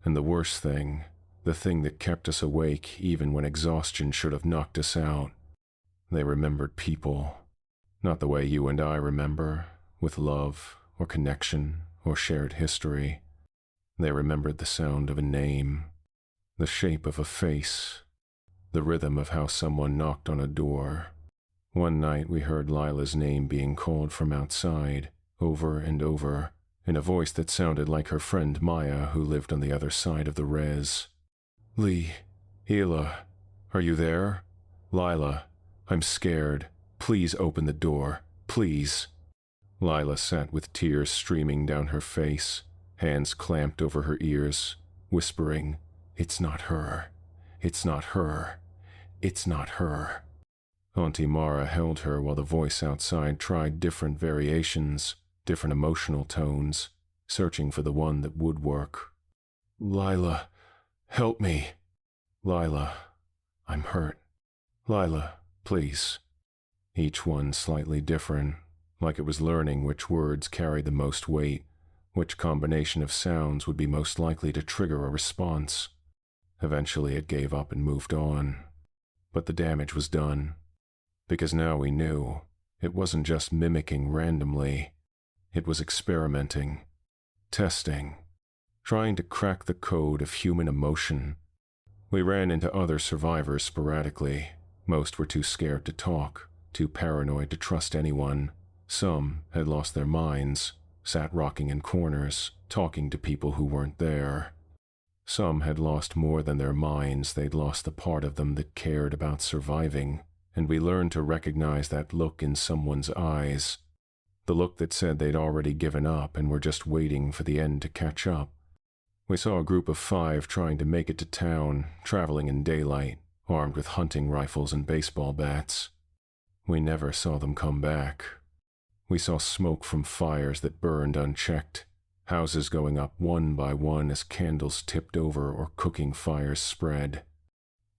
And the worst thing, the thing that kept us awake even when exhaustion should have knocked us out, they remembered people. Not the way you and I remember, with love or connection or shared history. They remembered the sound of a name, the shape of a face, the rhythm of how someone knocked on a door. One night we heard Lila's name being called from outside, over and over, in a voice that sounded like her friend Maya who lived on the other side of the res. "Lee, Hila, are you there? Lila, I'm scared. Please open the door. Please." Lila sat with tears streaming down her face, hands clamped over her ears, whispering, "It's not her. It's not her. It's not her." Auntie Mara held her while the voice outside tried different variations, different emotional tones, searching for the one that would work. Lila, help me. Lila, I'm hurt. Lila, please. Each one slightly different, like it was learning which words carried the most weight, which combination of sounds would be most likely to trigger a response. Eventually it gave up and moved on. But the damage was done. Because now we knew, it wasn't just mimicking randomly. It was experimenting, testing, trying to crack the code of human emotion. We ran into other survivors sporadically. Most were too scared to talk, too paranoid to trust anyone. Some had lost their minds, sat rocking in corners, talking to people who weren't there. Some had lost more than their minds. They'd lost the part of them that cared about surviving, and we learned to recognize that look in someone's eyes, the look that said they'd already given up and were just waiting for the end to catch up. We saw a group of 5 trying to make it to town, traveling in daylight, armed with hunting rifles and baseball bats. We never saw them come back. We saw smoke from fires that burned unchecked, houses going up one by one as candles tipped over or cooking fires spread.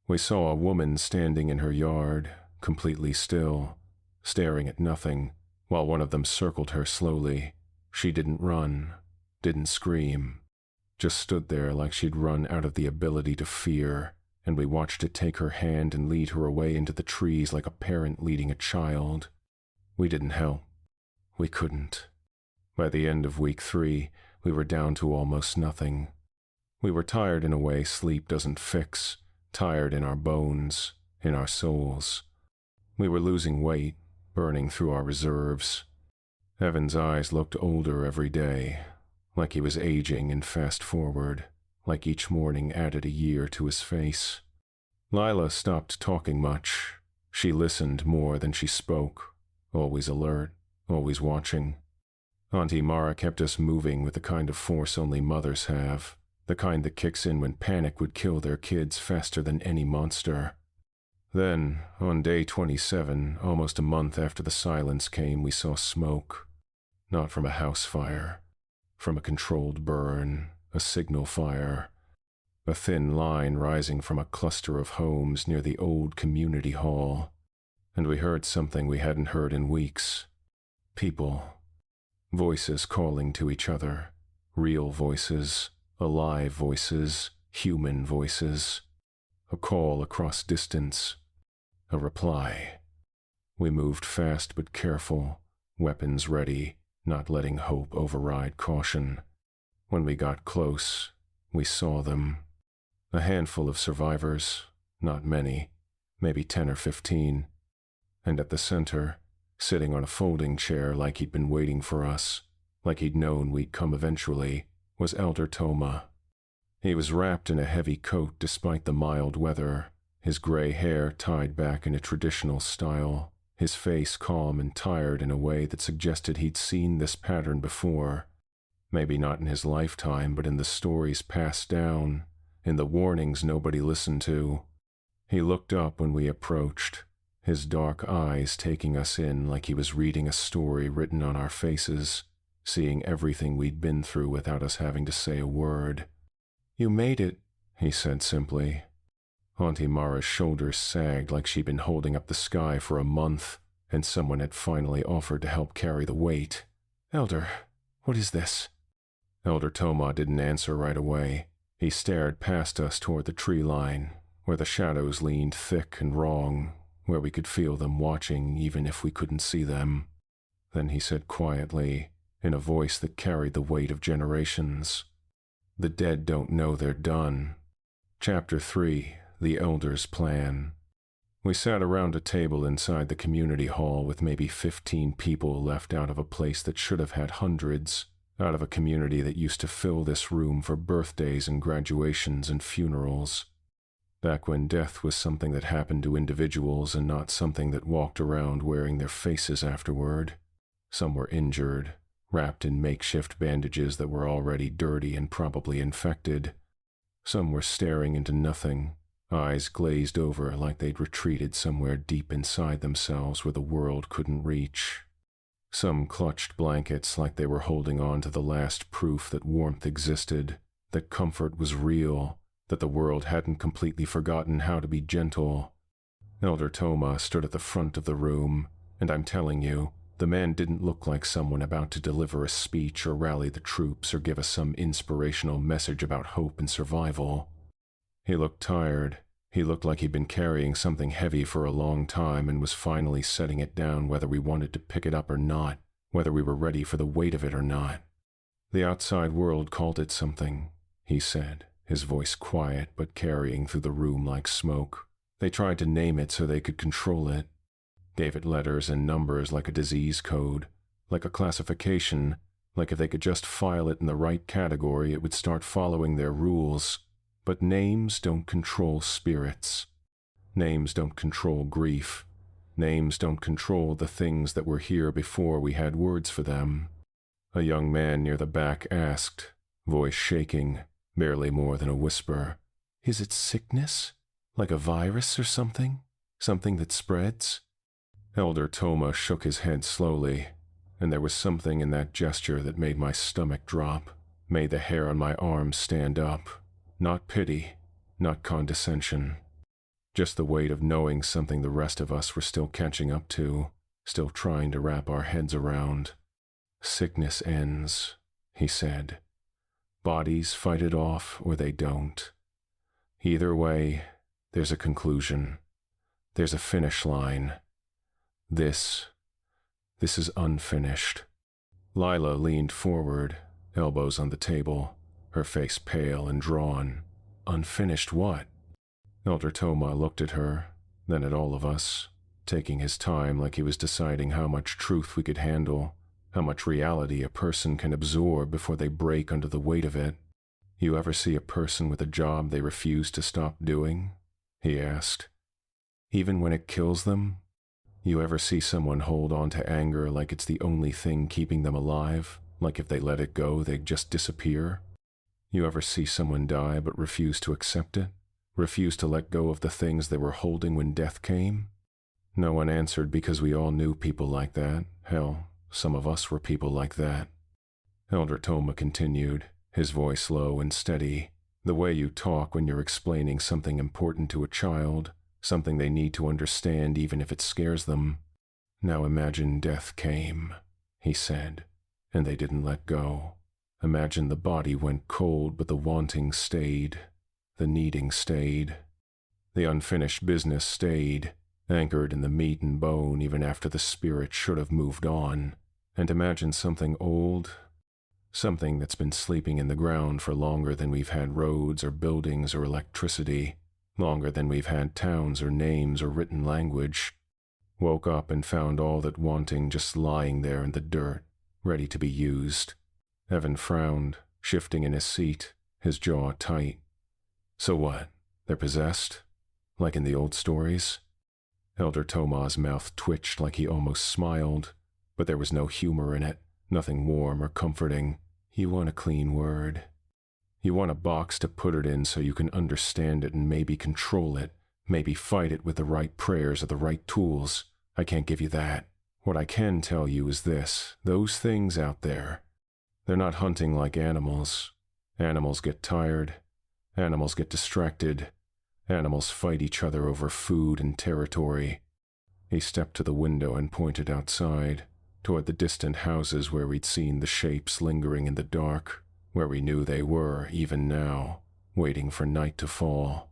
We saw a woman standing in her yard, completely still, staring at nothing, while one of them circled her slowly. She didn't run, didn't scream, just stood there like she'd run out of the ability to fear, and we watched it take her hand and lead her away into the trees like a parent leading a child. We didn't help. We couldn't. By the end of week 3, we were down to almost nothing. We were tired in a way sleep doesn't fix, tired in our bones, in our souls. We were losing weight, burning through our reserves. Evan's eyes looked older every day, like he was aging and fast forward, like each morning added a year to his face. Lila stopped talking much. She listened more than she spoke, always alert, always watching. Auntie Mara kept us moving with the kind of force only mothers have, the kind that kicks in when panic would kill their kids faster than any monster. Then, on day 27, almost a month after the silence came, we saw smoke. Not from a house fire, from a controlled burn, a signal fire. A thin line rising from a cluster of homes near the old community hall. And we heard something we hadn't heard in weeks. People. Voices calling to each other. Real voices. Alive voices. Human voices. A call across distance. A reply. We moved fast but careful, weapons ready, not letting hope override caution. When we got close, we saw them. A handful of survivors, not many, maybe 10 or 15. And at the center, sitting on a folding chair like he'd been waiting for us, like he'd known we'd come eventually, was Elder Tomah. He was wrapped in a heavy coat despite the mild weather, his gray hair tied back in a traditional style, his face calm and tired in a way that suggested he'd seen this pattern before. Maybe not in his lifetime, but in the stories passed down, in the warnings nobody listened to. He looked up when we approached, his dark eyes taking us in like he was reading a story written on our faces, seeing everything we'd been through without us having to say a word. "You made it," he said simply. Auntie Mara's shoulders sagged like she'd been holding up the sky for a month, and someone had finally offered to help carry the weight. "Elder, what is this?" Elder Tomah didn't answer right away. He stared past us toward the tree line, where the shadows leaned thick and wrong, where we could feel them watching even if we couldn't see them. Then he said quietly, in a voice that carried the weight of generations, "The dead don't know they're done." Chapter 3, The Elder's Plan. We sat around a table inside the community hall with maybe 15 people left out of a place that should have had hundreds, out of a community that used to fill this room for birthdays and graduations and funerals. Back when death was something that happened to individuals and not something that walked around wearing their faces afterward. Some were injured, wrapped in makeshift bandages that were already dirty and probably infected. Some were staring into nothing, eyes glazed over like they'd retreated somewhere deep inside themselves where the world couldn't reach. Some clutched blankets like they were holding on to the last proof that warmth existed, that comfort was real, that the world hadn't completely forgotten how to be gentle. Elder Tomah stood at the front of the room, and I'm telling you, the man didn't look like someone about to deliver a speech or rally the troops or give us some inspirational message about hope and survival. He looked tired. He looked like he'd been carrying something heavy for a long time and was finally setting it down whether we wanted to pick it up or not, whether we were ready for the weight of it or not. The outside world called it something, he said, his voice quiet but carrying through the room like smoke. They tried to name it so they could control it. Gave it letters and numbers like a disease code, like a classification, like if they could just file it in the right category it would start following their rules. But names don't control spirits. Names don't control grief. Names don't control the things that were here before we had words for them. A young man near the back asked, voice shaking, barely more than a whisper, "Is it sickness? Like a virus or something? Something that spreads?" Elder Tomah shook his head slowly, and there was something in that gesture that made my stomach drop, made the hair on my arms stand up. Not pity, not condescension. Just the weight of knowing something the rest of us were still catching up to, still trying to wrap our heads around. Sickness ends, he said. Bodies fight it off or they don't. Either way, there's a conclusion. There's a finish line. This is unfinished. Lila leaned forward, elbows on the table, her face pale and drawn. Unfinished what? Elder Tomah looked at her, then at all of us, taking his time like he was deciding how much truth we could handle, how much reality a person can absorb before they break under the weight of it. You ever see a person with a job they refuse to stop doing? He asked. Even when it kills them? You ever see someone hold on to anger like it's the only thing keeping them alive, like if they let it go they'd just disappear? You ever see someone die but refuse to accept it? Refuse to let go of the things they were holding when death came? No one answered because we all knew people like that. Hell, some of us were people like that. Elder Tomah continued, his voice low and steady, the way you talk when you're explaining something important to a child, something they need to understand even if it scares them. Now imagine death came, he said, and they didn't let go. Imagine the body went cold but the wanting stayed, the needing stayed. The unfinished business stayed, anchored in the meat and bone even after the spirit should have moved on. And imagine something old, something that's been sleeping in the ground for longer than we've had roads or buildings or electricity, longer than we've had towns or names or written language. Woke up and found all that wanting just lying there in the dirt, ready to be used. Evan frowned, shifting in his seat, his jaw tight. So what? They're possessed? Like in the old stories? Elder Tomah's mouth twitched like he almost smiled, but there was no humor in it, nothing warm or comforting. You want a clean word. You want a box to put it in so you can understand it and maybe control it, maybe fight it with the right prayers or the right tools. I can't give you that. What I can tell you is this, those things out there, they're not hunting like animals. Animals get tired. Animals get distracted. Animals fight each other over food and territory. He stepped to the window and pointed outside, toward the distant houses where we'd seen the shapes lingering in the dark, where we knew they were, even now, waiting for night to fall.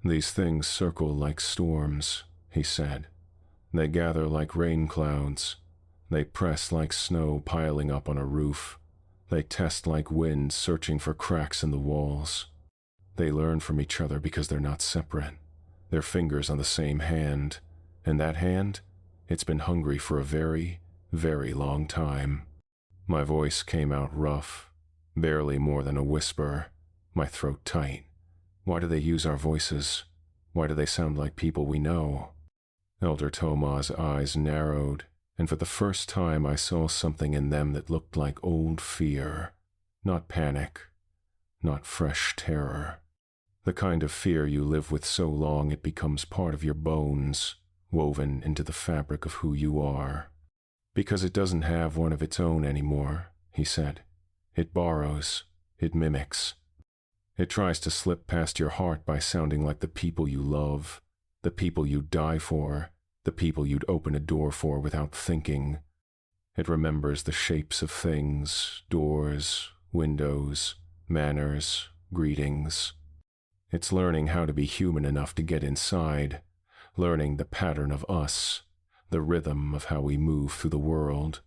These things circle like storms, he said. They gather like rain clouds. They press like snow piling up on a roof. They test like wind searching for cracks in the walls. They learn from each other because they're not separate. They're fingers on the same hand, and that hand, it's been hungry for a very, very long time. My voice came out rough, barely more than a whisper, my throat tight. Why do they use our voices? Why do they sound like people we know? Elder Tomah's eyes narrowed, and for the first time I saw something in them that looked like old fear. Not panic, not fresh terror. The kind of fear you live with so long it becomes part of your bones, woven into the fabric of who you are. Because it doesn't have one of its own anymore, he said. It borrows, it mimics. It tries to slip past your heart by sounding like the people you love, the people you'd die for, the people you'd open a door for without thinking. It remembers the shapes of things, doors, windows, manners, greetings. It's learning how to be human enough to get inside, learning the pattern of us, the rhythm of how we move through the world.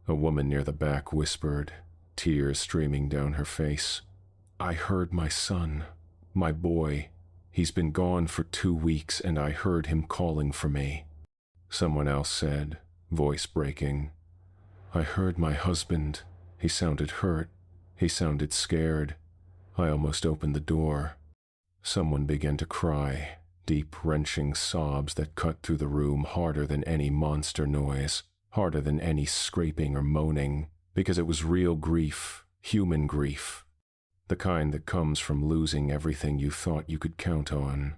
A woman near the back whispered, tears streaming down her face, "I heard my son, my boy. He's been gone for 2 weeks and I heard him calling for me." Someone else said, voice breaking, "I heard my husband. He sounded hurt. He sounded scared. I almost opened the door." Someone began to cry, deep wrenching sobs that cut through the room harder than any monster noise, harder than any scraping or moaning, because it was real grief, human grief. The kind that comes from losing everything you thought you could count on.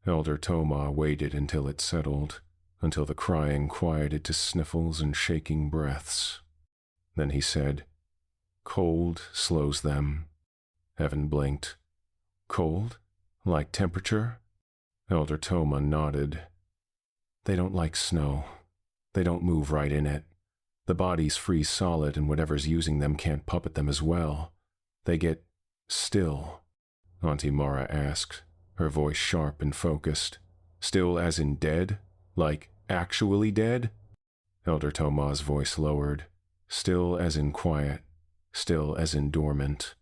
Elder Tomah waited until it settled, until the crying quieted to sniffles and shaking breaths. Then he said, "Cold slows them." Evan blinked. "Cold? Like temperature?" Elder Tomah nodded. "They don't like snow. They don't move right in it. The bodies freeze solid and whatever's using them can't puppet them as well. They get still." Auntie Mara asked, her voice sharp and focused. "Still as in dead? Like actually dead?" Elder Tomah's voice lowered. "Still as in quiet. Still as in dormant.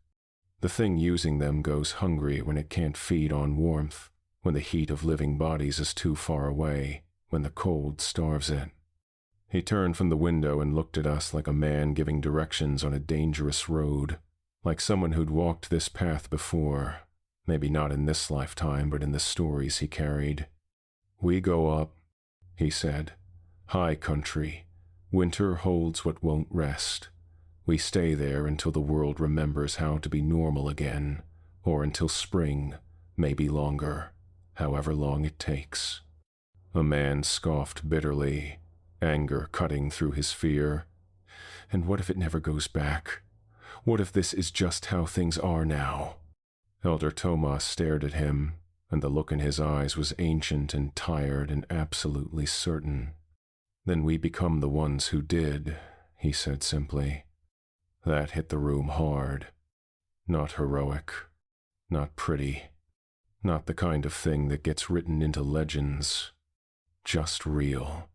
The thing using them goes hungry when it can't feed on warmth, when the heat of living bodies is too far away, when the cold starves it." He turned from the window and looked at us like a man giving directions on a dangerous road, like someone who'd walked this path before, maybe not in this lifetime, but in the stories he carried. "We go up," he said. "High country. Winter holds what won't rest. We stay there until the world remembers how to be normal again, or until spring, maybe longer, however long it takes." A man scoffed bitterly, anger cutting through his fear. "And what if it never goes back? What if this is just how things are now?" Elder Tomah stared at him, and the look in his eyes was ancient and tired and absolutely certain. "Then we become the ones who did," he said simply. That hit the room hard. Not heroic. Not pretty. Not the kind of thing that gets written into legends. Just real.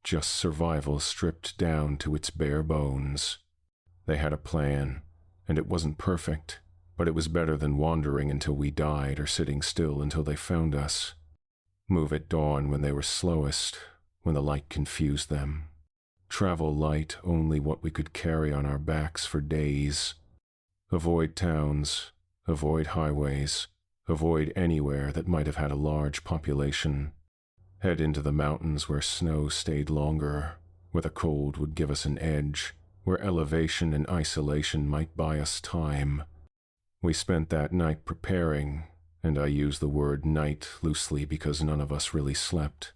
Just survival stripped down to its bare bones. They had a plan, and it wasn't perfect, but it was better than wandering until we died or sitting still until they found us. Move at dawn when they were slowest, when the light confused them. Travel light only what we could carry on our backs for days. Avoid towns, avoid highways, avoid anywhere that might have had a large population. Head into the mountains where snow stayed longer, where the cold would give us an edge, where elevation and isolation might buy us time. We spent that night preparing, and I use the word night loosely because none of us really slept.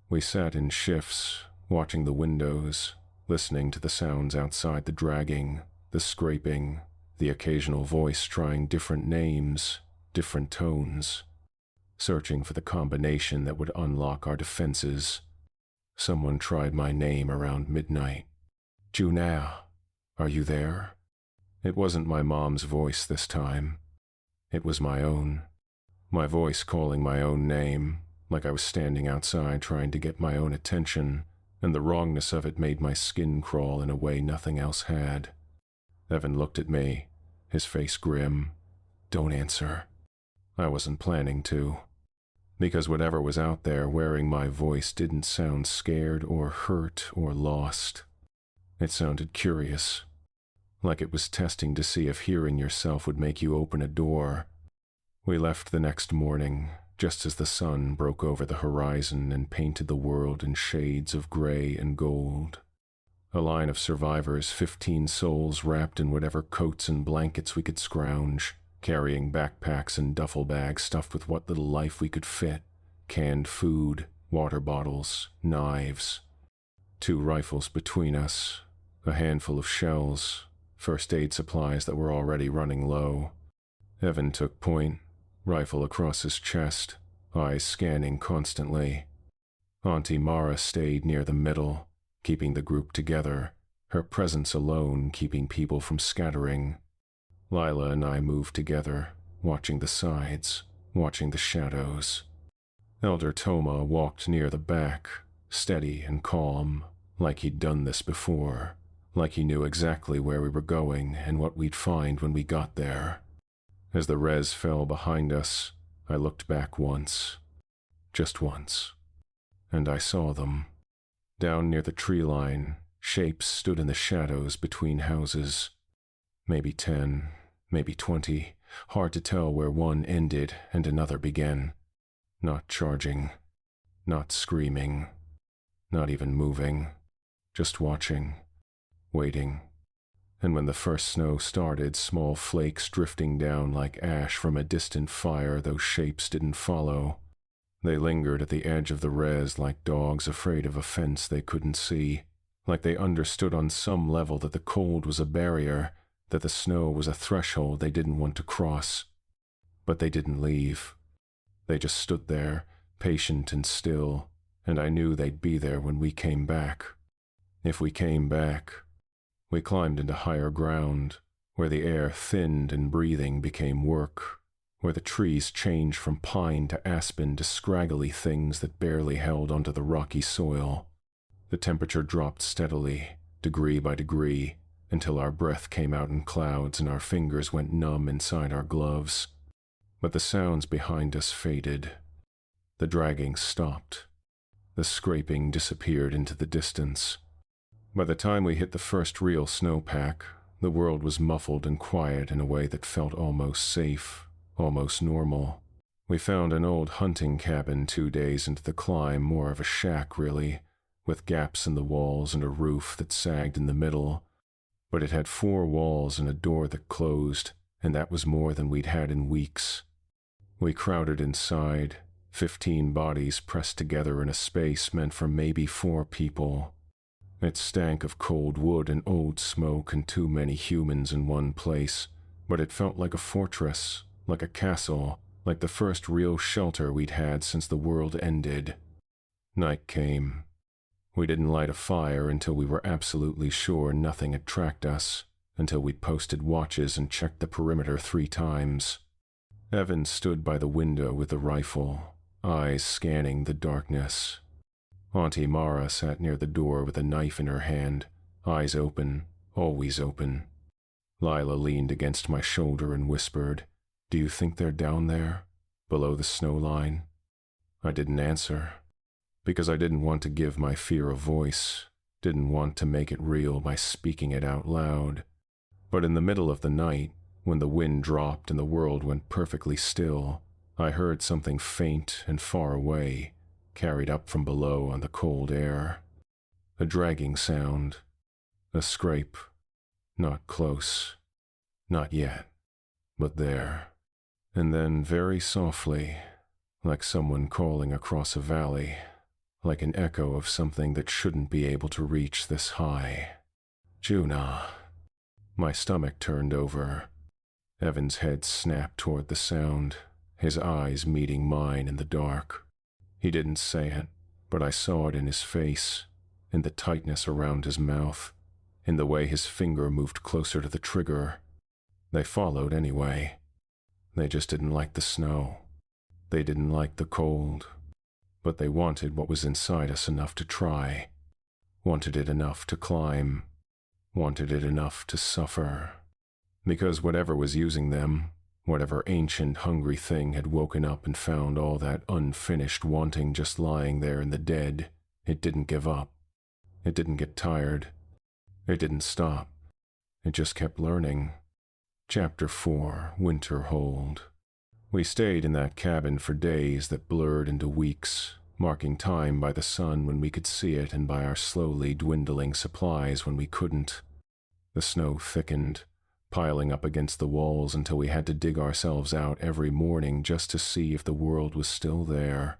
We sat in shifts, watching the windows, listening to the sounds outside, the dragging, the scraping, the occasional voice trying different names, different tones, searching for the combination that would unlock our defenses. Someone tried my name around midnight. "Jonah, are you there?" It wasn't my mom's voice this time. It was my own. My voice calling my own name, like I was standing outside trying to get my own attention, and the wrongness of it made my skin crawl in a way nothing else had. Evan looked at me, his face grim. "Don't answer." I wasn't planning to, because whatever was out there wearing my voice didn't sound scared or hurt or lost. It sounded curious, like it was testing to see if hearing yourself would make you open a door. We left the next morning, just as the sun broke over the horizon and painted the world in shades of gray and gold. A line of survivors, 15 souls wrapped in whatever coats and blankets we could scrounge, carrying backpacks and duffel bags stuffed with what little life we could fit, canned food, water bottles, knives. 2 rifles between us, a handful of shells, first aid supplies that were already running low. Evan took point, rifle across his chest, eyes scanning constantly. Auntie Mara stayed near the middle, keeping the group together, her presence alone keeping people from scattering. Lila and I moved together, watching the sides, watching the shadows. Elder Tomah walked near the back, steady and calm, like he'd done this before, like he knew exactly where we were going and what we'd find when we got there. As the res fell behind us, I looked back once, just once, and I saw them. Down near the tree line, shapes stood in the shadows between houses. Maybe 10, maybe 20, hard to tell where one ended and another began. Not charging, not screaming, not even moving, just watching, waiting. And when the first snow started, small flakes drifting down like ash from a distant fire, those shapes didn't follow. They lingered at the edge of the res like dogs afraid of a fence they couldn't see, like they understood on some level that the cold was a barrier, that the snow was a threshold they didn't want to cross. But they didn't leave. They just stood there, patient and still, and I knew they'd be there when we came back. If we came back. We climbed into higher ground, where the air thinned and breathing became work, where the trees changed from pine to aspen to scraggly things that barely held onto the rocky soil. The temperature dropped steadily, degree by degree, until our breath came out in clouds and our fingers went numb inside our gloves. But the sounds behind us faded. The dragging stopped. The scraping disappeared into the distance. By the time we hit the first real snowpack, the world was muffled and quiet in a way that felt almost safe, almost normal. We found an old hunting cabin 2 days into the climb, more of a shack really, with gaps in the walls and a roof that sagged in the middle. But it had 4 walls and a door that closed, and that was more than we'd had in weeks. We crowded inside, 15 bodies pressed together in a space meant for maybe 4 people. It stank of cold wood and old smoke and too many humans in one place, but it felt like a fortress, like a castle, like the first real shelter we'd had since the world ended. Night came. We didn't light a fire until we were absolutely sure nothing had tracked us, until we'd posted watches and checked the perimeter 3 times. Evan stood by the window with the rifle, eyes scanning the darkness. Auntie Mara sat near the door with a knife in her hand, eyes open, always open. Lila leaned against my shoulder and whispered, "Do you think they're down there, below the snow line?" I didn't answer, because I didn't want to give my fear a voice, didn't want to make it real by speaking it out loud. But in the middle of the night, when the wind dropped and the world went perfectly still, I heard something faint and far away, carried up from below on the cold air. A dragging sound. A scrape. Not close. Not yet. But there. And then very softly, like someone calling across a valley, like an echo of something that shouldn't be able to reach this high. Jonah. My stomach turned over. Evan's head snapped toward the sound, his eyes meeting mine in the dark. He didn't say it, but I saw it in his face, in the tightness around his mouth, in the way his finger moved closer to the trigger. They followed anyway. They just didn't like the snow. They didn't like the cold. But they wanted what was inside us enough to try. Wanted it enough to climb. Wanted it enough to suffer. Because whatever was using them, whatever ancient, hungry thing had woken up and found all that unfinished wanting just lying there in the dead, it didn't give up. It didn't get tired. It didn't stop. It just kept learning. Chapter 4, Winter Hold. We stayed in that cabin for days that blurred into weeks, marking time by the sun when we could see it and by our slowly dwindling supplies when we couldn't. The snow thickened, piling up against the walls until we had to dig ourselves out every morning just to see if the world was still there.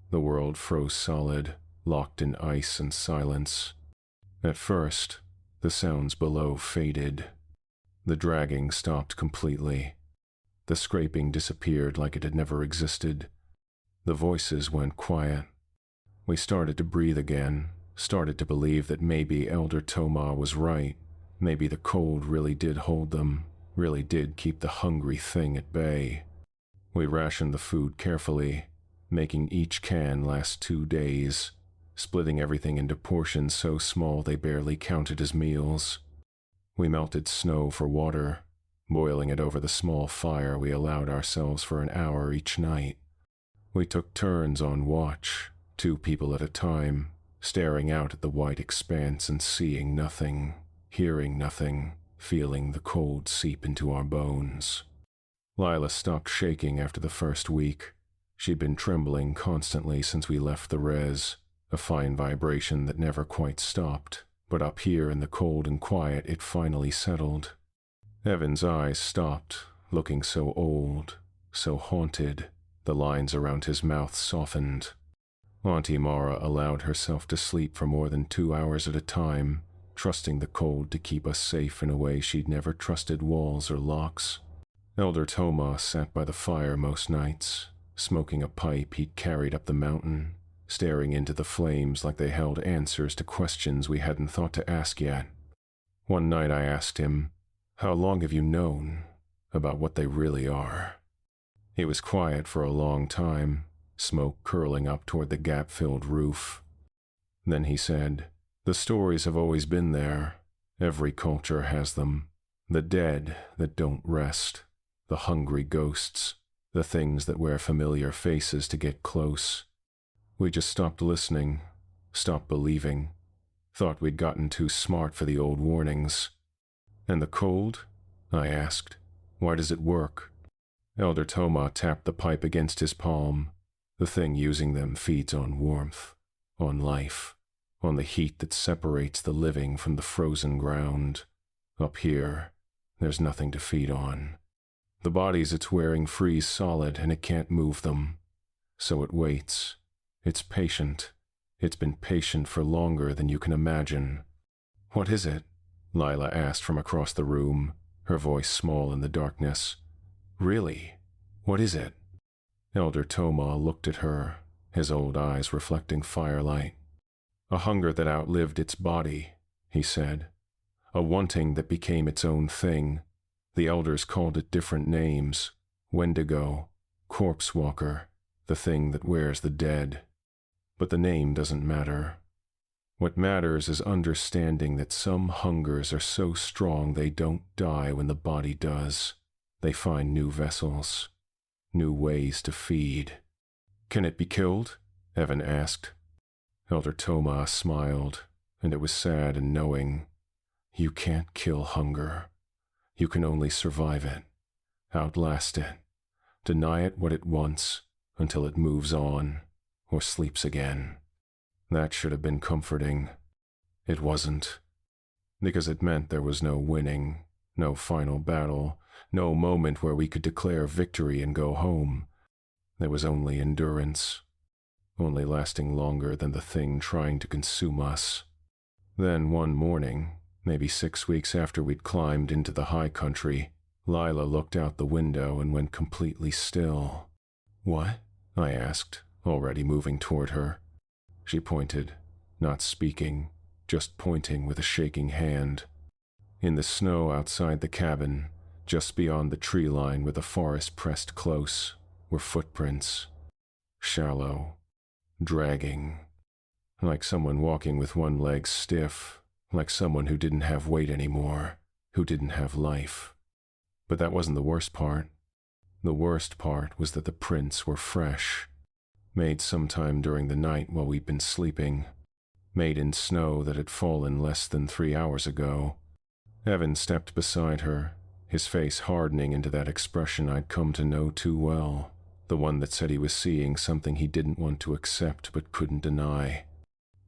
The world froze solid, locked in ice and silence. At first, the sounds below faded. The dragging stopped completely. The scraping disappeared like it had never existed. The voices went quiet. We started to breathe again, started to believe that maybe Elder Tomah was right. Maybe the cold really did hold them, really did keep the hungry thing at bay. We rationed the food carefully, making each can last 2 days, splitting everything into portions so small they barely counted as meals. We melted snow for water, boiling it over the small fire we allowed ourselves for an hour each night. We took turns on watch, 2 people at a time, staring out at the white expanse and seeing nothing, hearing nothing, feeling the cold seep into our bones. Lila stopped shaking after the first week. She'd been trembling constantly since we left the res, a fine vibration that never quite stopped, but up here in the cold and quiet it finally settled. Evan's eyes stopped, looking so old, so haunted. The lines around his mouth softened. Auntie Mara allowed herself to sleep for more than 2 hours at a time, trusting the cold to keep us safe in a way she'd never trusted walls or locks. Elder Tomah sat by the fire most nights, smoking a pipe he'd carried up the mountain, staring into the flames like they held answers to questions we hadn't thought to ask yet. One night I asked him, "How long have you known about what they really are?" He was quiet for a long time, smoke curling up toward the gap-filled roof. Then he said, "The stories have always been there. Every culture has them. The dead that don't rest. The hungry ghosts. The things that wear familiar faces to get close. We just stopped listening, stopped believing. Thought we'd gotten too smart for the old warnings." "And the cold?" I asked. "Why does it work?" Elder Tomah tapped the pipe against his palm. "The thing using them feeds on warmth, on life, on the heat that separates the living from the frozen ground. Up here, there's nothing to feed on. The bodies it's wearing freeze solid and it can't move them. So it waits. It's patient. It's been patient for longer than you can imagine." "What is it?" Lila asked from across the room, her voice small in the darkness. "Really? What is it?" Elder Tomah looked at her, his old eyes reflecting firelight. "A hunger that outlived its body," he said. "A wanting that became its own thing. The elders called it different names. Wendigo, corpse walker, the thing that wears the dead. But the name doesn't matter. What matters is understanding that some hungers are so strong they don't die when the body does. They find new vessels, new ways to feed." "Can it be killed?" Evan asked. Elder Tomah smiled, and it was sad and knowing. "You can't kill hunger. You can only survive it, outlast it, deny it what it wants until it moves on or sleeps again." That should have been comforting. It wasn't, because it meant there was no winning, no final battle, no moment where we could declare victory and go home. There was only endurance, only lasting longer than the thing trying to consume us. Then one morning, maybe 6 weeks after we'd climbed into the high country, Lila looked out the window and went completely still. "What?" I asked, already moving toward her. She pointed, not speaking, just pointing with a shaking hand. In the snow outside the cabin, just beyond the tree line where the forest pressed close, were footprints. Shallow, dragging, like someone walking with one leg stiff, like someone who didn't have weight anymore, who didn't have life. But that wasn't the worst part. The worst part was that the prints were fresh, made sometime during the night while we'd been sleeping, made in snow that had fallen less than 3 hours ago. Evan stepped beside her, his face hardening into that expression I'd come to know too well, the one that said he was seeing something he didn't want to accept but couldn't deny.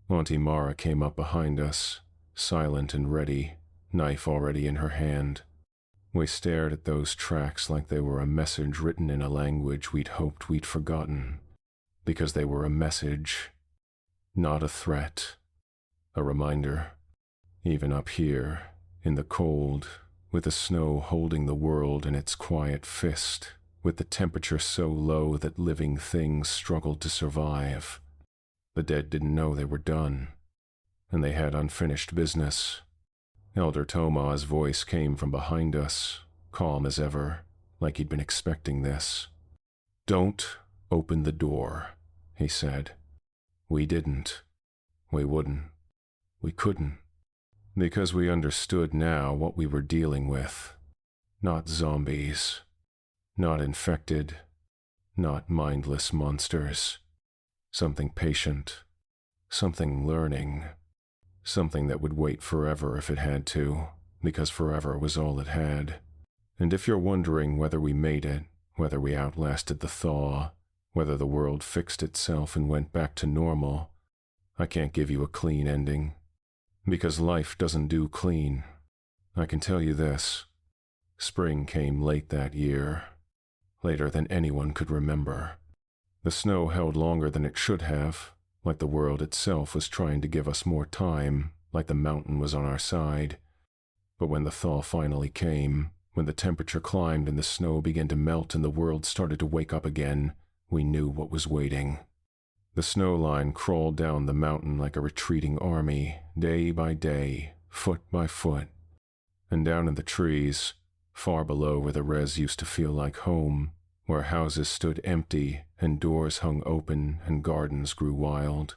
Auntie Mara came up behind us, silent and ready, knife already in her hand. We stared at those tracks like they were a message written in a language we'd hoped we'd forgotten, because they were a message, not a threat, a reminder. Even up here, in the cold, with the snow holding the world in its quiet fist, with the temperature so low that living things struggled to survive. The dead didn't know they were done, and they had unfinished business. Elder Tomah's voice came from behind us, calm as ever, like he'd been expecting this. "Don't open the door," he said. We didn't. We wouldn't. We couldn't. Because we understood now what we were dealing with. Not zombies. Not infected. Not mindless monsters. Something patient. Something learning. Something that would wait forever if it had to, because forever was all it had. And if you're wondering whether we made it, whether we outlasted the thaw, whether the world fixed itself and went back to normal, I can't give you a clean ending. Because life doesn't do clean. I can tell you this. Spring came late that year. Later than anyone could remember. The snow held longer than it should have, like the world itself was trying to give us more time, like the mountain was on our side. But when the thaw finally came, when the temperature climbed and the snow began to melt and the world started to wake up again, we knew what was waiting. The snow line crawled down the mountain like a retreating army, day by day, foot by foot. And down in the trees, far below where the res used to feel like home, where houses stood empty and doors hung open and gardens grew wild,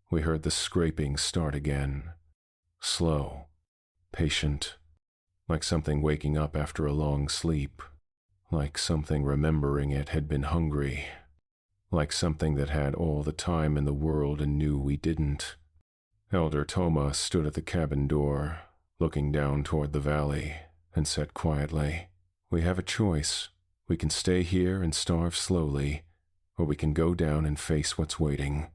we heard the scraping start again. Slow, patient, like something waking up after a long sleep, like something remembering it had been hungry. Like something that had all the time in the world and knew we didn't. Elder Tomah stood at the cabin door, looking down toward the valley, and said quietly, "We have a choice. We can stay here and starve slowly, or we can go down and face what's waiting."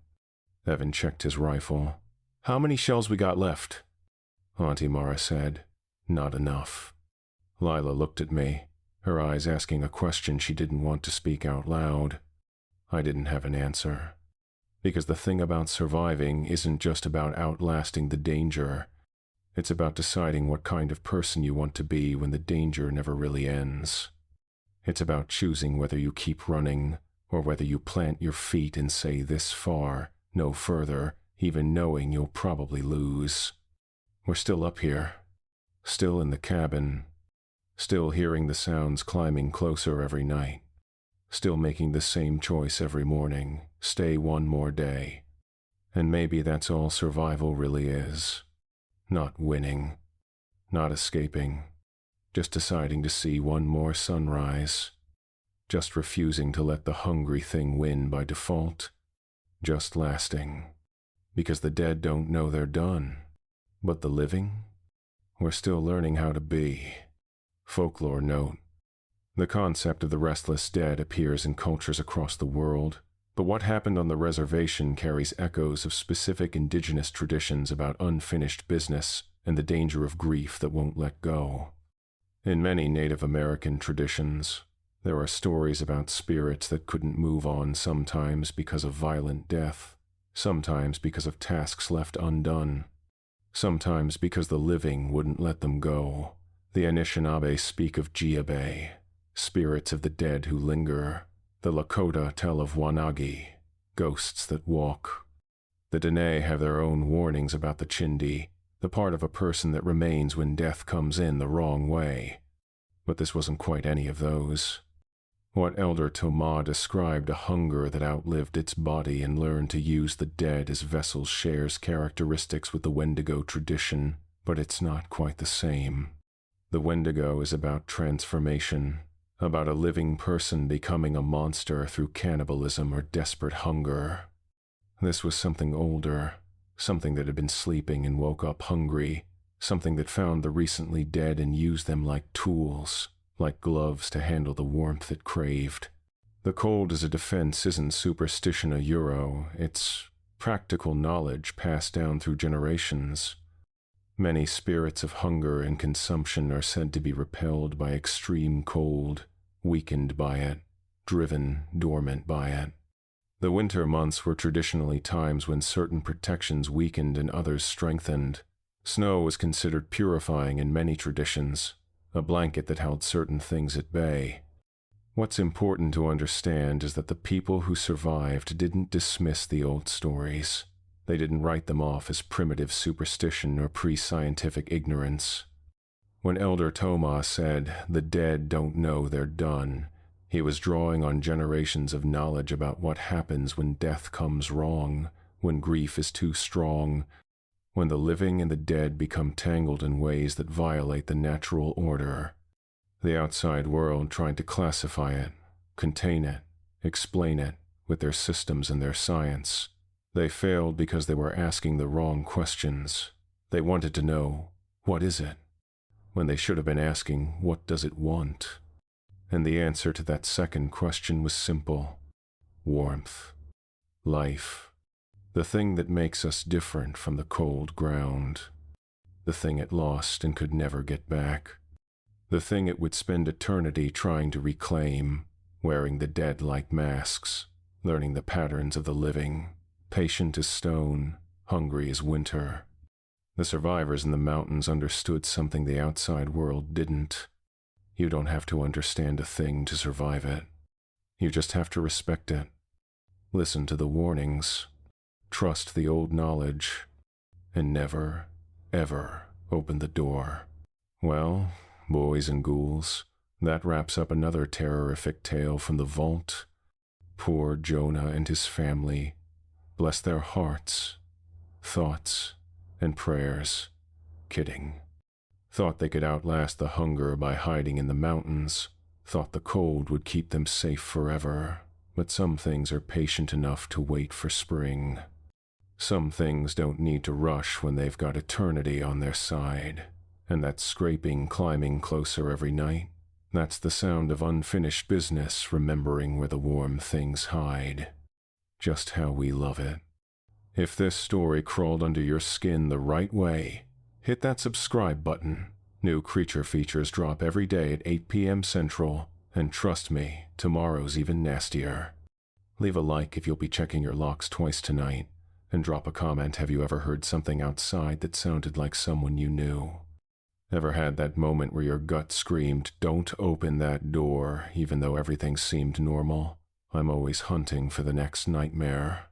Evan checked his rifle. "How many shells we got left?" Auntie Mara said, "Not enough." Lila looked at me, her eyes asking a question she didn't want to speak out loud. I didn't have an answer. Because the thing about surviving isn't just about outlasting the danger. It's about deciding what kind of person you want to be when the danger never really ends. It's about choosing whether you keep running, or whether you plant your feet and say this far, no further, even knowing you'll probably lose. We're still up here. Still in the cabin. Still hearing the sounds climbing closer every night. Still making the same choice every morning, stay one more day. And maybe that's all survival really is. Not winning. Not escaping. Just deciding to see one more sunrise. Just refusing to let the hungry thing win by default. Just lasting. Because the dead don't know they're done. But the living? We're still learning how to be. Folklore note. The concept of the restless dead appears in cultures across the world, but what happened on the reservation carries echoes of specific indigenous traditions about unfinished business and the danger of grief that won't let go. In many Native American traditions, there are stories about spirits that couldn't move on sometimes because of violent death, sometimes because of tasks left undone, sometimes because the living wouldn't let them go. The Anishinaabe speak of Jiabe, spirits of the dead who linger. The Lakota tell of Wanagi, ghosts that walk. The Dene have their own warnings about the Chindi, the part of a person that remains when death comes in the wrong way. But this wasn't quite any of those. What Elder Tomah described a hunger that outlived its body and learned to use the dead as vessels shares characteristics with the Wendigo tradition, but it's not quite the same. The Wendigo is about transformation, about a living person becoming a monster through cannibalism or desperate hunger. This was something older, something that had been sleeping and woke up hungry, something that found the recently dead and used them like tools, like gloves to handle the warmth it craved. The cold as a defense isn't superstition a euro, it's practical knowledge passed down through generations. Many spirits of hunger and consumption are said to be repelled by extreme cold, weakened by it, driven dormant by it. The winter months were traditionally times when certain protections weakened and others strengthened. Snow was considered purifying in many traditions, a blanket that held certain things at bay. What's important to understand is that the people who survived didn't dismiss the old stories. They didn't write them off as primitive superstition or pre-scientific ignorance. When Elder Tomah said, "The dead don't know they're done," he was drawing on generations of knowledge about what happens when death comes wrong, when grief is too strong, when the living and the dead become tangled in ways that violate the natural order. The outside world tried to classify it, contain it, explain it with their systems and their science. They failed because they were asking the wrong questions. They wanted to know, what is it? When they should have been asking, what does it want? And the answer to that second question was simple: warmth, life, the thing that makes us different from the cold ground, the thing it lost and could never get back, the thing it would spend eternity trying to reclaim, wearing the dead like masks, learning the patterns of the living, patient as stone, hungry as winter. The survivors in the mountains understood something the outside world didn't. You don't have to understand a thing to survive it. You just have to respect it. Listen to the warnings. Trust the old knowledge. And never, ever open the door. Well, boys and ghouls, that wraps up another terrorific tale from the vault. Poor Jonah and his family. Bless their hearts, thoughts, and prayers. Kidding. Thought they could outlast the hunger by hiding in the mountains. Thought the cold would keep them safe forever. But some things are patient enough to wait for spring. Some things don't need to rush when they've got eternity on their side. And that scraping climbing closer every night, that's the sound of unfinished business remembering where the warm things hide. Just how we love it. If this story crawled under your skin the right way, hit that subscribe button. New creature features drop every day at 8 p.m. Central, and trust me, tomorrow's even nastier. Leave a like if you'll be checking your locks twice tonight, and drop a comment. Have you ever heard something outside that sounded like someone you knew? Ever had that moment where your gut screamed, "Don't open that door," even though everything seemed normal? I'm always hunting for the next nightmare.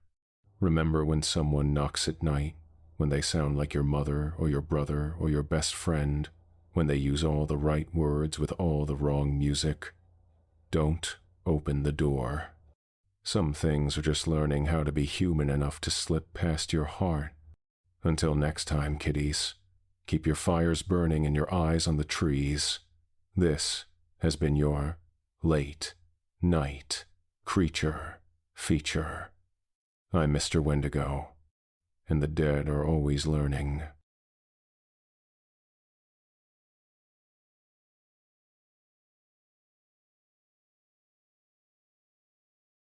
Remember when someone knocks at night, when they sound like your mother or your brother or your best friend, when they use all the right words with all the wrong music? Don't open the door. Some things are just learning how to be human enough to slip past your heart. Until next time, kiddies, keep your fires burning and your eyes on the trees. This has been your late night creature feature. I'm Mr. Wendigo, and the dead are always learning.